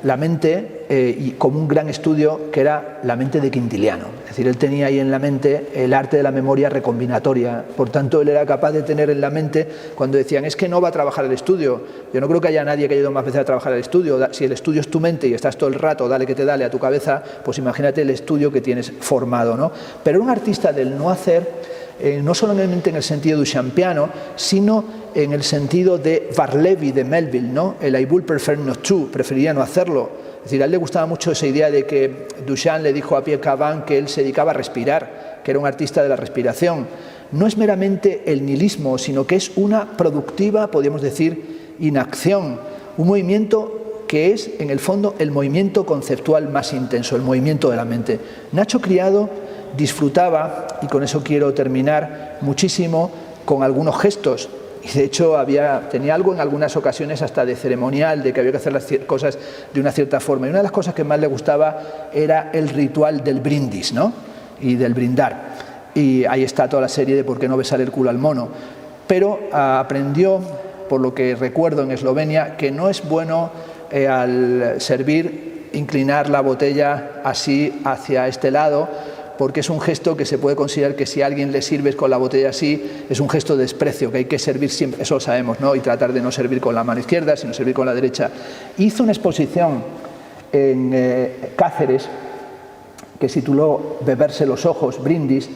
la mente y como un gran estudio que era la mente de Quintiliano, es decir, él tenía ahí en la mente el arte de la memoria recombinatoria, por tanto él era capaz de tener en la mente, cuando decían es que no va a trabajar el estudio, yo no creo que haya nadie que haya ido más veces a trabajar el estudio, si el estudio es tu mente y estás todo el rato, dale que te dale a tu cabeza, pues imagínate el estudio que tienes formado, ¿no? Pero un artista del no hacer, no solamente en el sentido duchampiano, sino en el sentido de Barleby, de Melville, ¿no? El I would prefer not to, preferiría no hacerlo. Es decir, a él le gustaba mucho esa idea de que Duchamp le dijo a Pierre Cavin que él se dedicaba a respirar, que era un artista de la respiración. No es meramente el nihilismo, sino que es una productiva, podríamos decir, inacción, un movimiento que es, en el fondo, el movimiento conceptual más intenso, el movimiento de la mente. Nacho Criado disfrutaba, y con eso quiero terminar, muchísimo con algunos gestos, y de hecho tenía algo en algunas ocasiones hasta de ceremonial, de que había que hacer las cosas de una cierta forma, y una de las cosas que más le gustaba era el ritual del brindis, ¿no? Y del brindar, y ahí está toda la serie de por qué no besar el culo al mono, pero aprendió, por lo que recuerdo en Eslovenia, que no es bueno al servir inclinar la botella así hacia este lado, porque es un gesto que se puede considerar que si a alguien le sirves con la botella así, es un gesto de desprecio, que hay que servir siempre, eso lo sabemos, ¿no? Y tratar de no servir con la mano izquierda, sino servir con la derecha. Hizo una exposición en Cáceres, que se tituló Beberse los ojos, brindis,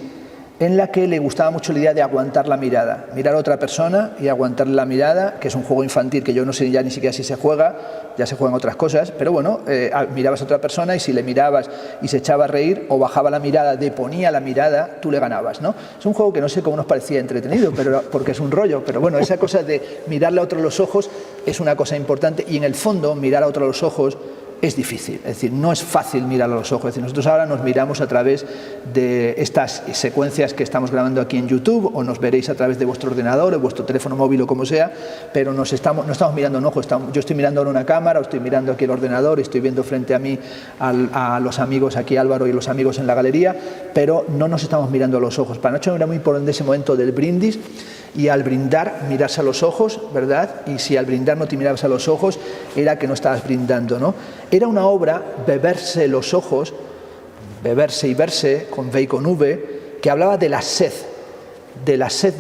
en la que le gustaba mucho la idea de aguantar la mirada, mirar a otra persona y aguantarle la mirada, que es un juego infantil que yo no sé ya ni siquiera si se juega, ya se juegan otras cosas, pero bueno, mirabas a otra persona y si le mirabas y se echaba a reír o bajaba la mirada, deponía la mirada, tú le ganabas, ¿no? Es un juego que no sé cómo nos parecía entretenido, pero, porque es un rollo, pero bueno, esa cosa de mirarle a otro a los ojos es una cosa importante y en el fondo mirar a otro a los ojos es difícil, es decir, no es fácil mirar a los ojos. Es decir, nosotros ahora nos miramos a través de estas secuencias que estamos grabando aquí en YouTube o nos veréis a través de vuestro ordenador o vuestro teléfono móvil o como sea, pero no estamos mirando en ojos. Yo estoy mirando ahora una cámara o estoy mirando aquí el ordenador y estoy viendo frente a mí a los amigos aquí, Álvaro y los amigos en la galería, pero no nos estamos mirando a los ojos. Para Nacho era muy importante ese momento del brindis y al brindar mirarse a los ojos, ¿verdad? Y si al brindar no te mirabas a los ojos era que no estabas brindando, ¿no? Era una obra, Beberse los ojos, beberse y verse, con V y con V, que hablaba de la sed de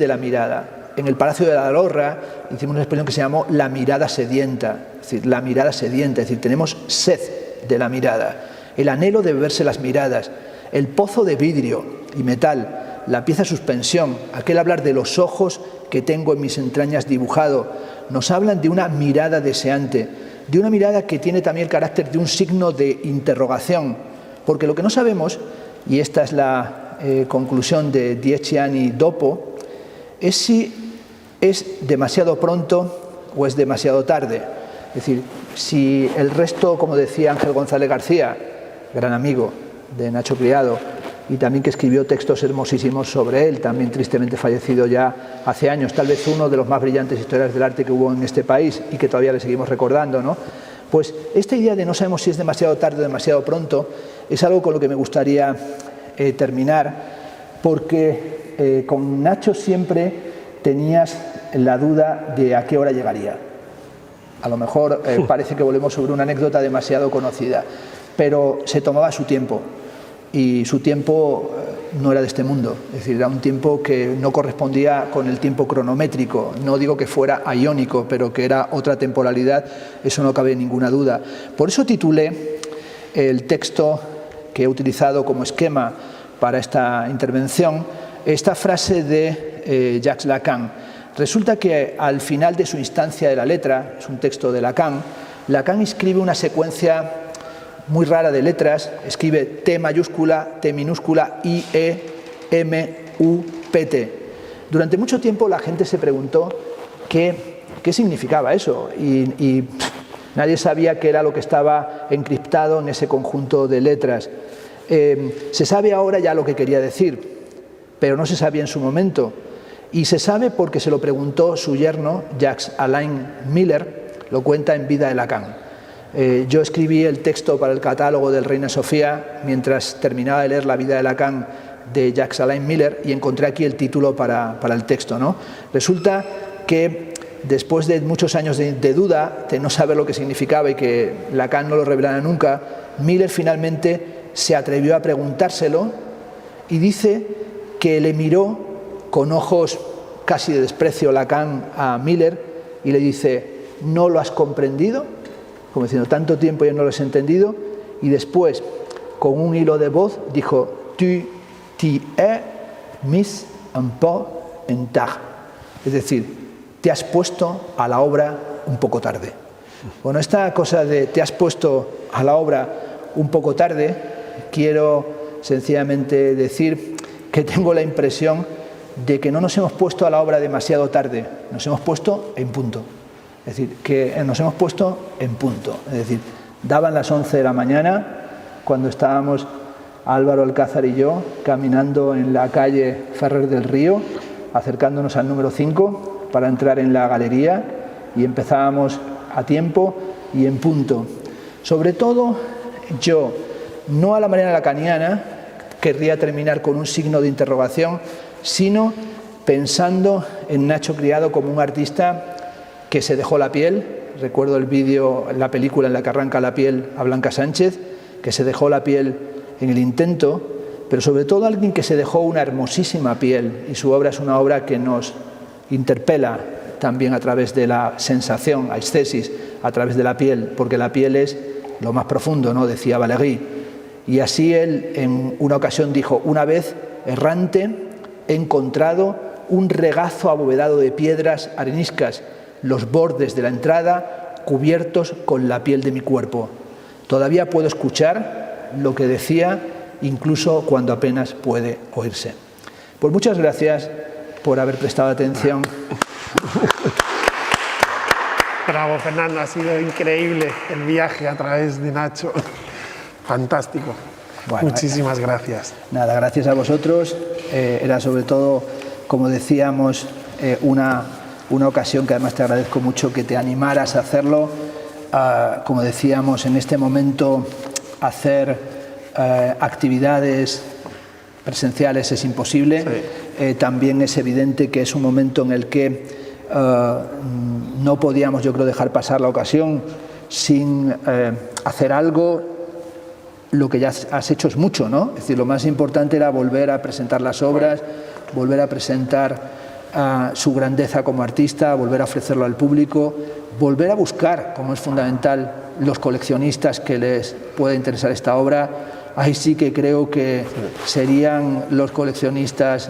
la mirada. En el Palacio de la Lorra hicimos una expresión que se llamó la mirada sedienta, es decir, la mirada sedienta, es decir, tenemos sed de la mirada, el anhelo de beberse las miradas, el pozo de vidrio y metal, la pieza suspensión, aquel hablar de los ojos que tengo en mis entrañas dibujado, nos hablan de una mirada deseante, de una mirada que tiene también el carácter de un signo de interrogación, porque lo que no sabemos, y esta es la conclusión de Dieciani Dopo, es si es demasiado pronto o es demasiado tarde. Es decir, si el resto, como decía Ángel González García, gran amigo de Nacho Criado, y también que escribió textos hermosísimos sobre él, también tristemente fallecido ya hace años, tal vez uno de los más brillantes historiadores del arte que hubo en este país y que todavía le seguimos recordando, ¿no? Pues esta idea de no sabemos si es demasiado tarde o demasiado pronto es algo con lo que me gustaría terminar, porque con Nacho siempre tenías la duda de a qué hora llegaría. A lo mejor parece que volvemos sobre una anécdota demasiado conocida, pero se tomaba su tiempo. Y su tiempo no era de este mundo, es decir, era un tiempo que no correspondía con el tiempo cronométrico, no digo que fuera iónico, pero que era otra temporalidad, eso no cabe ninguna duda. Por eso titulé el texto que he utilizado como esquema para esta intervención, esta frase de Jacques Lacan. Resulta que al final de su instancia de la letra, es un texto de Lacan, Lacan escribe una secuencia muy rara de letras, escribe T mayúscula, T minúscula, I, E, M, U, P, T. Durante mucho tiempo la gente se preguntó qué significaba eso y nadie sabía qué era lo que estaba encriptado en ese conjunto de letras. Se sabe ahora ya lo que quería decir, pero no se sabía en su momento. Y se sabe porque se lo preguntó su yerno, Jacques Alain Miller, lo cuenta en Vida de Lacan. Yo escribí el texto para el catálogo del Reina Sofía mientras terminaba de leer La vida de Lacan de Jacques Alain Miller y encontré aquí el título para el texto, ¿no? Resulta que después de muchos años de duda, de no saber lo que significaba y que Lacan no lo revelara nunca, Miller finalmente se atrevió a preguntárselo y dice que le miró con ojos casi de desprecio Lacan a Miller y le dice: ¿no lo has comprendido? Como diciendo, tanto tiempo ya no lo has entendido, y después, con un hilo de voz, dijo, tu t'y es mis un peu en tard. Es decir, te has puesto a la obra un poco tarde. Bueno, esta cosa de te has puesto a la obra un poco tarde, quiero sencillamente decir que tengo la impresión de que no nos hemos puesto a la obra demasiado tarde, nos hemos puesto en punto. Es decir, que nos hemos puesto en punto. Es decir, daban las 11 de la mañana cuando estábamos Álvaro Alcázar y yo caminando en la calle Ferrer del Río, acercándonos al número 5 para entrar en la galería, y empezábamos a tiempo y en punto. Sobre todo yo, no a la manera lacaniana, querría terminar con un signo de interrogación, sino pensando en Nacho Criado como un artista que se dejó la piel. Recuerdo el vídeo, la película en la que arranca la piel a Blanca Sánchez, que se dejó la piel en el intento, pero sobre todo alguien que se dejó una hermosísima piel, y su obra es una obra que nos interpela también a través de la sensación, aesthesis, a través de la piel, porque la piel es lo más profundo, ¿no?, decía Valéry. Y así él en una ocasión dijo: una vez errante he encontrado un regazo abovedado de piedras areniscas, los bordes de la entrada cubiertos con la piel de mi cuerpo. Todavía puedo escuchar lo que decía, incluso cuando apenas puede oírse. Pues muchas gracias por haber prestado atención. Bravo, Fernando, ha sido increíble el viaje a través de Nacho. Fantástico. Bueno, muchísimas gracias. Nada, gracias a vosotros. Era sobre todo, como decíamos, una ocasión que además te agradezco mucho que te animaras a hacerlo. Como decíamos, en este momento hacer actividades presenciales es imposible. Sí. También es evidente que es un momento en el que no podíamos, yo creo, dejar pasar la ocasión sin hacer algo. Lo que ya has hecho es mucho, ¿no? Es decir, lo más importante era volver a presentar las obras, volver a presentar su grandeza como artista, volver a ofrecerlo al público, volver a buscar, como es fundamental, los coleccionistas que les pueda interesar esta obra. Ahí sí que creo que serían los coleccionistas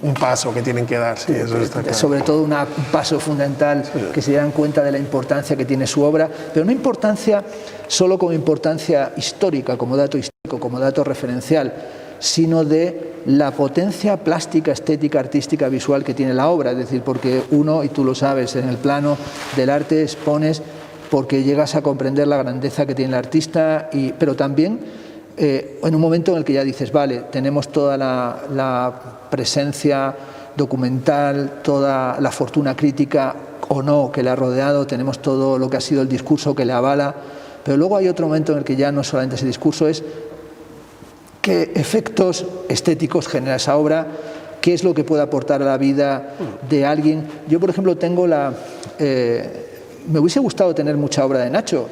un paso que tienen que dar, sí, eso está claro. Sobre todo un paso fundamental, sí, que se dan cuenta de la importancia que tiene su obra, pero no importancia solo como importancia histórica, como dato histórico, como dato referencial, sino de la potencia plástica, estética, artística, visual que tiene la obra. Es decir, porque uno, y tú lo sabes, en el plano del arte expones porque llegas a comprender la grandeza que tiene el artista, pero también en un momento en el que ya dices, vale, tenemos toda la presencia documental, toda la fortuna crítica o no que le ha rodeado, tenemos todo lo que ha sido el discurso que le avala, pero luego hay otro momento en el que ya no solamente ese discurso, es qué efectos estéticos genera esa obra, qué es lo que puede aportar a la vida de alguien. Yo, por ejemplo, tengo me hubiese gustado tener mucha obra de Nacho,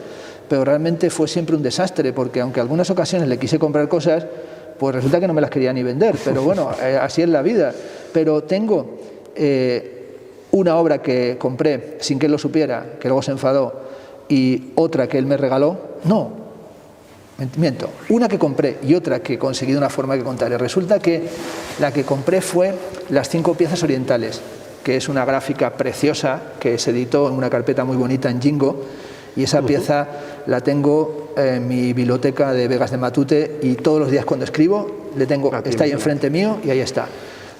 pero realmente fue siempre un desastre, porque aunque en algunas ocasiones le quise comprar cosas, pues resulta que no me las quería ni vender, pero bueno, así es la vida. Pero tengo una obra que compré sin que él lo supiera, que luego se enfadó, y otra que él me regaló, miento, una que compré y otra que conseguí de una forma que contaré. Resulta que la que compré fue Las 5 piezas orientales, que es una gráfica preciosa que se editó en una carpeta muy bonita en Jingo, y esa pieza la tengo en mi biblioteca de Vegas de Matute, y todos los días cuando escribo está ahí enfrente mío y ahí está.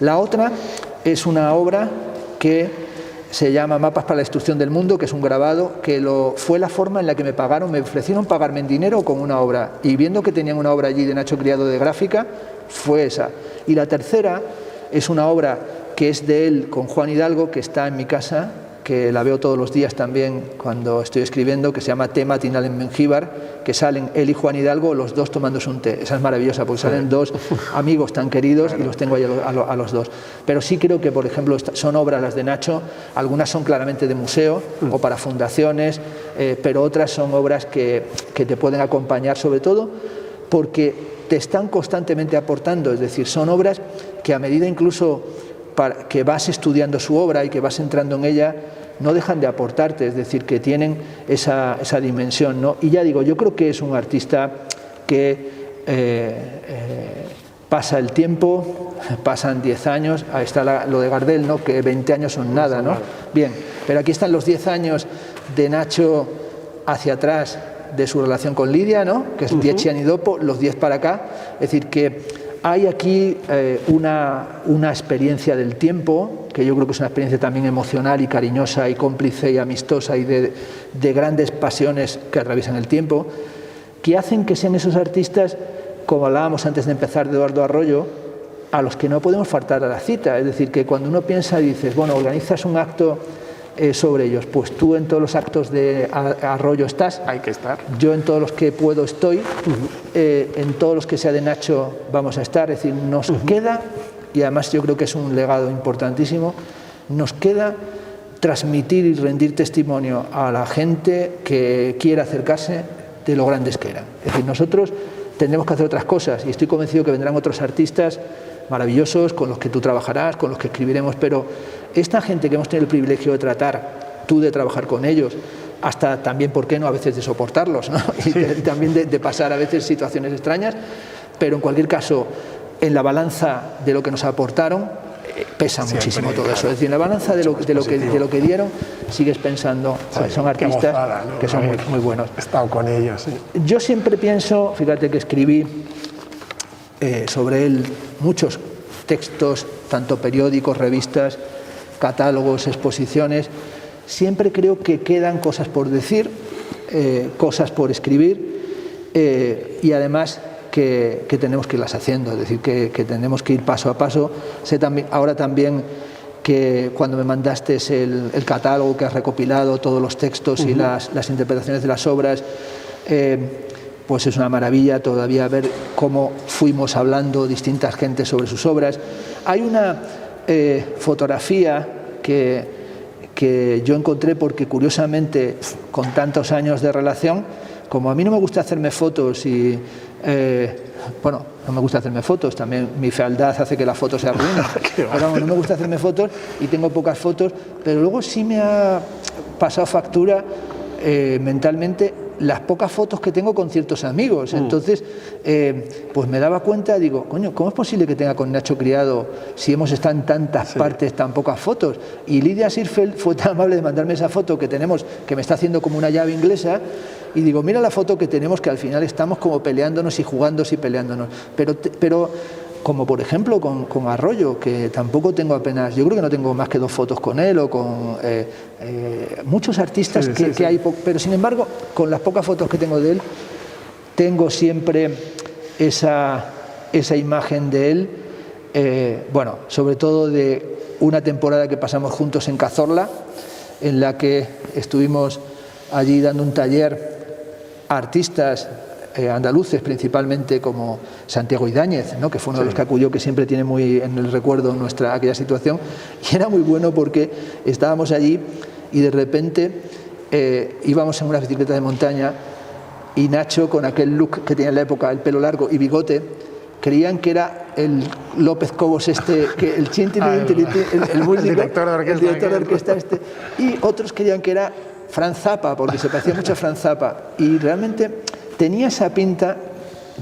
La otra es una obra que se llama Mapas para la destrucción del mundo, que es un grabado que fue la forma en la que me pagaron. Me ofrecieron pagarme en dinero con una obra, y viendo que tenían una obra allí de Nacho Criado de gráfica, fue esa. Y la tercera es una obra que es de él con Juan Hidalgo, que está en mi casa, que la veo todos los días también cuando estoy escribiendo, que se llama Té matinal en Mengíbar, que salen él y Juan Hidalgo, los dos tomándose un té. Esa es maravillosa, porque salen dos amigos tan queridos y los tengo ahí a los dos. Pero sí creo que, por ejemplo, son obras las de Nacho, algunas son claramente de museo o para fundaciones, pero otras son obras que te pueden acompañar, sobre todo porque te están constantemente aportando. Es decir, son obras que a medida incluso que vas estudiando su obra y que vas entrando en ella, no dejan de aportarte, es decir, que tienen esa dimensión, ¿no? Y ya digo, yo creo que es un artista que pasa el tiempo, pasan 10 años, ahí está lo de Gardel, ¿no? Que 20 años son nada, ¿no? Bien, pero aquí están los 10 años de Nacho hacia atrás de su relación con Lidia, ¿no? Que es 10 anni dopo, los 10 para acá, es decir, que hay aquí una experiencia del tiempo, que yo creo que es una experiencia también emocional y cariñosa y cómplice y amistosa y de grandes pasiones que atraviesan el tiempo, que hacen que sean esos artistas, como hablábamos antes de empezar, de Eduardo Arroyo, a los que no podemos faltar a la cita. Es decir, que cuando uno piensa y dices, bueno, organizas un acto sobre ellos, pues tú en todos los actos de Arroyo estás, hay que estar, yo en todos los que puedo estoy, en todos los que sea de Nacho vamos a estar. Es decir, nos queda, y además yo creo que es un legado importantísimo, nos queda transmitir y rendir testimonio a la gente que quiera acercarse de lo grandes que eran. Es decir, nosotros tendremos que hacer otras cosas, y estoy convencido que vendrán otros artistas maravillosos con los que tú trabajarás, con los que escribiremos, pero esta gente que hemos tenido el privilegio de tratar, tú de trabajar con ellos, hasta también, ¿por qué no?, a veces de soportarlos, ¿no? Y también de pasar a veces situaciones extrañas, pero en cualquier caso en la balanza de lo que nos aportaron, pesa muchísimo todo eso. Es decir, en la balanza de lo que dieron, sigues pensando, son artistas gozada, ¿no? Que son muy buenos. He estado con ellos. Sí. Yo siempre pienso, fíjate que escribí sobre él muchos textos, tanto periódicos, revistas, catálogos, exposiciones. Siempre creo que quedan cosas por decir, cosas por escribir, y además que tenemos que irlas haciendo, es decir, que tenemos que ir paso a paso. Sé también, ahora también que cuando me mandaste el catálogo que has recopilado, todos los textos y las interpretaciones de las obras, pues es una maravilla todavía ver cómo fuimos hablando distintas gentes sobre sus obras. Hay una fotografía que yo encontré porque curiosamente con tantos años de relación, como a mí no me gusta hacerme fotos y bueno, no me gusta hacerme fotos, también mi fealdad hace que la foto se arruine, pero no me gusta hacerme fotos y tengo pocas fotos, pero luego sí me ha pasado factura mentalmente las pocas fotos que tengo con ciertos amigos. Entonces, pues me daba cuenta, digo, coño, ¿cómo es posible que tenga con Nacho Criado, si hemos estado en tantas partes, tan pocas fotos? Y Lidia Sirfeld fue tan amable de mandarme esa foto que tenemos, que me está haciendo como una llave inglesa, y digo, mira la foto que tenemos, que al final estamos como peleándonos y jugándose y peleándonos. Pero como por ejemplo con Arroyo, que tampoco tengo apenas, yo creo que no tengo más que 2 fotos con él, o con muchos artistas que hay, pero sin embargo, con las pocas fotos que tengo de él, tengo siempre esa imagen de él, bueno, sobre todo de una temporada que pasamos juntos en Cazorla, en la que estuvimos allí dando un taller a artistas andaluces, principalmente como Santiago Ibáñez, ¿no? Que fue uno de los que acudió, que siempre tiene muy en el recuerdo aquella situación, y era muy bueno porque estábamos allí y de repente íbamos en una bicicleta de montaña y Nacho, con aquel look que tenía en la época, el pelo largo y bigote, creían que era el López Cobos que el músico, el director de orquesta y otros creían que era Franz Zappa, porque se parecía mucho a Franz Zappa, y realmente tenía esa pinta.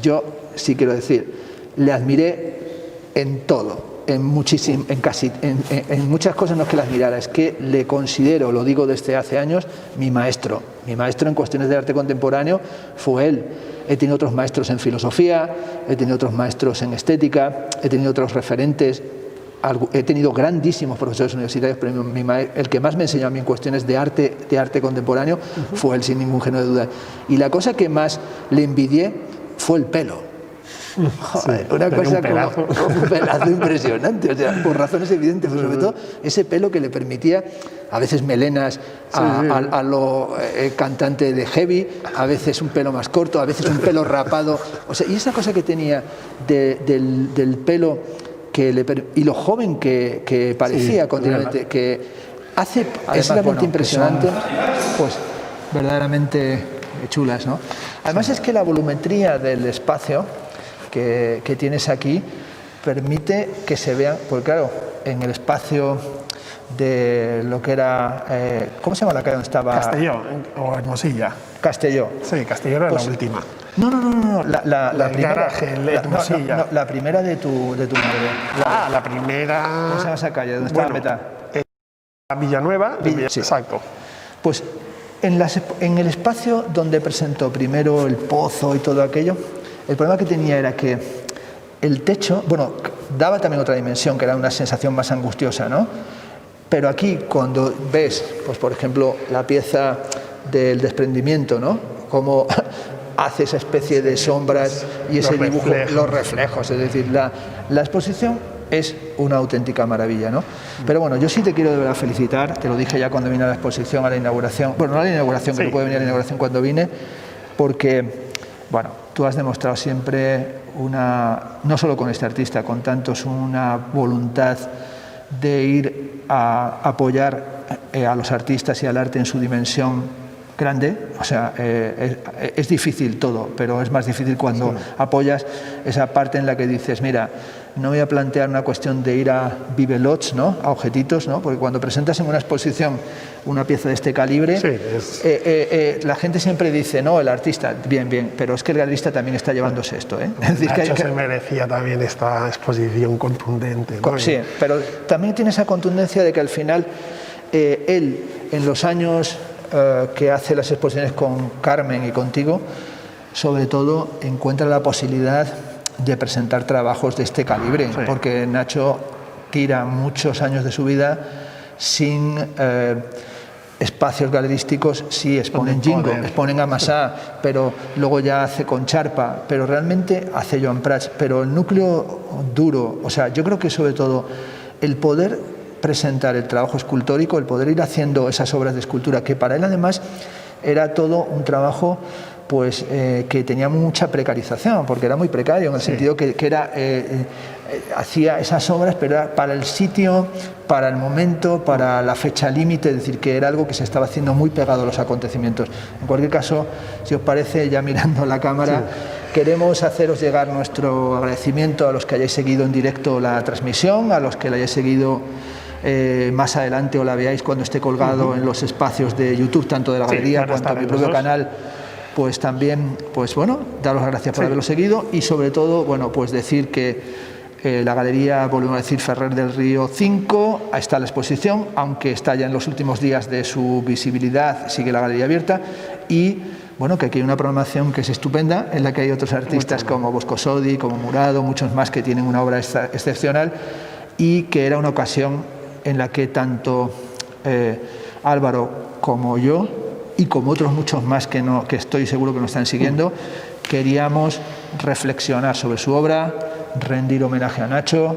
Yo sí quiero decir, le admiré en todo, en muchas cosas. No es que la admirara, es que le considero, lo digo desde hace años, mi maestro en cuestiones de arte contemporáneo fue él. He tenido otros maestros en filosofía, he tenido otros maestros en estética, he tenido otros referentes, he tenido grandísimos profesores universitarios, pero el que más me enseñó a mí en cuestiones de arte contemporáneo fue él, sin ningún género de duda. Y la cosa que más le envidié fue el pelo. Joder, una cosa como un pelazo impresionante, o sea, por razones evidentes, pero sobre todo ese pelo que le permitía a veces melenas a lo cantante de heavy, a veces un pelo más corto, a veces un pelo rapado, o sea, y esa cosa que tenía del pelo y lo joven que parecía continuamente, que hace, es realmente impresionante, pues verdaderamente chulas, ¿no? Además es que la volumetría del espacio que tienes aquí permite que se vean, porque claro, en el espacio de lo que era, ¿cómo se llama la calle donde estaba? Castelló o Hermosilla. Castelló. Sí, Castelló era pues, la última. No, la primera. Garaje, Hermosilla. La primera de tu madre. La primera. ¿Cómo se llama esa calle? ¿Dónde está Meta? Villanueva. Sí. Exacto. Pues en el espacio donde presentó primero el pozo y todo aquello, el problema que tenía era que el techo, bueno, daba también otra dimensión, que era una sensación más angustiosa, ¿no? Pero aquí, cuando ves, pues por ejemplo, la pieza del desprendimiento, ¿no? Cómo hace esa especie de sombras y ese dibujo, los reflejos, es decir, la exposición es una auténtica maravilla, ¿no? Pero bueno, yo sí te quiero de verdad felicitar, te lo dije ya cuando vine a la exposición, a la inauguración, bueno, no a la inauguración, que no puede venir a la inauguración cuando vine, porque, bueno, tú has demostrado siempre no solo con este artista, con tantos, una voluntad de ir a apoyar a los artistas y al arte en su dimensión grande, o sea, es difícil todo, pero es más difícil cuando apoyas esa parte en la que dices, mira, no voy a plantear una cuestión de ir a bibelots, ¿no?, a objetitos, ¿no?, porque cuando presentas en una exposición una pieza de este calibre, la gente siempre dice, no, el artista, bien, bien, pero es que el galerista también está llevándose esto, ¿eh? Es decir, que se merecía también esta exposición contundente, ¿no? Sí, pero también tiene esa contundencia de que al final él, en los años que hace las exposiciones con Carmen y contigo, sobre todo encuentra la posibilidad de presentar trabajos de este calibre, porque Nacho tira muchos años de su vida sin espacios galerísticos. Sí, exponen Jingo, exponen a Masá, pero luego ya hace con Charpa, pero realmente hace Joan Prats, pero el núcleo duro, o sea, yo creo que sobre todo el poder presentar el trabajo escultórico, el poder ir haciendo esas obras de escultura, que para él además era todo un trabajo pues que tenía mucha precarización, porque era muy precario en el sentido que era hacía esas obras, pero era para el sitio, para el momento, para la fecha límite, es decir, que era algo que se estaba haciendo muy pegado a los acontecimientos. En cualquier caso, si os parece, ya mirando la cámara, queremos haceros llegar nuestro agradecimiento a los que hayáis seguido en directo la transmisión, a los que la hayáis seguido más adelante o la veáis cuando esté colgado en los espacios de YouTube, tanto de la galería cuanto a mi propio canal, pues también, pues bueno, daros las gracias por haberlo seguido y sobre todo, bueno, pues decir que la galería, volvemos a decir, Ferrer del Río 5, ahí está la exposición, aunque está ya en los últimos días de su visibilidad, sigue la galería abierta y bueno, que aquí hay una programación que es estupenda, en la que hay otros artistas como Bosco Sodi, como Murado, muchos más que tienen una obra excepcional y que era una ocasión en la que tanto Álvaro como yo y como otros muchos más que estoy seguro que nos están siguiendo, queríamos reflexionar sobre su obra, rendir homenaje a Nacho,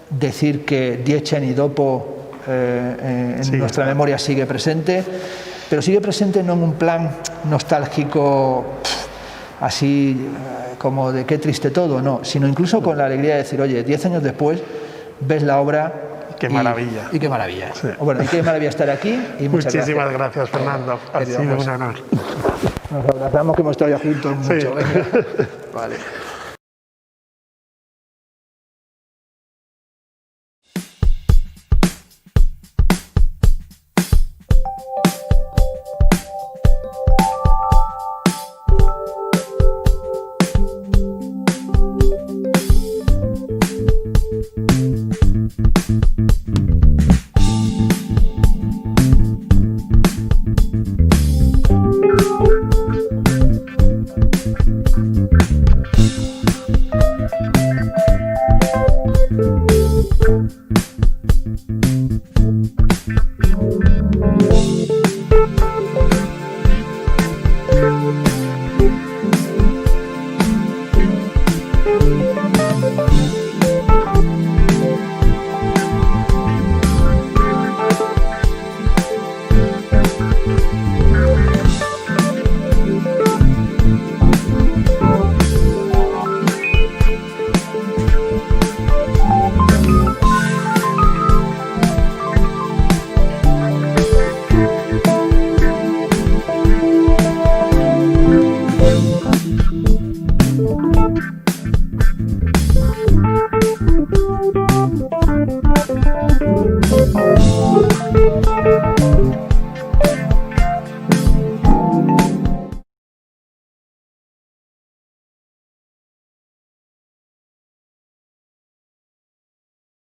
decir que Diechen y Dopo en nuestra memoria sigue presente, pero sigue presente no en un plan nostálgico así como de qué triste todo, no, sino incluso con la alegría de decir, oye, 10 años después ves la obra. Qué maravilla. Y qué maravilla. Sí. Bueno, y qué maravilla estar aquí. Y muchísimas gracias, Fernando. Ha sido un honor. Nos abrazamos, que hemos estado ya juntos mucho. Vale.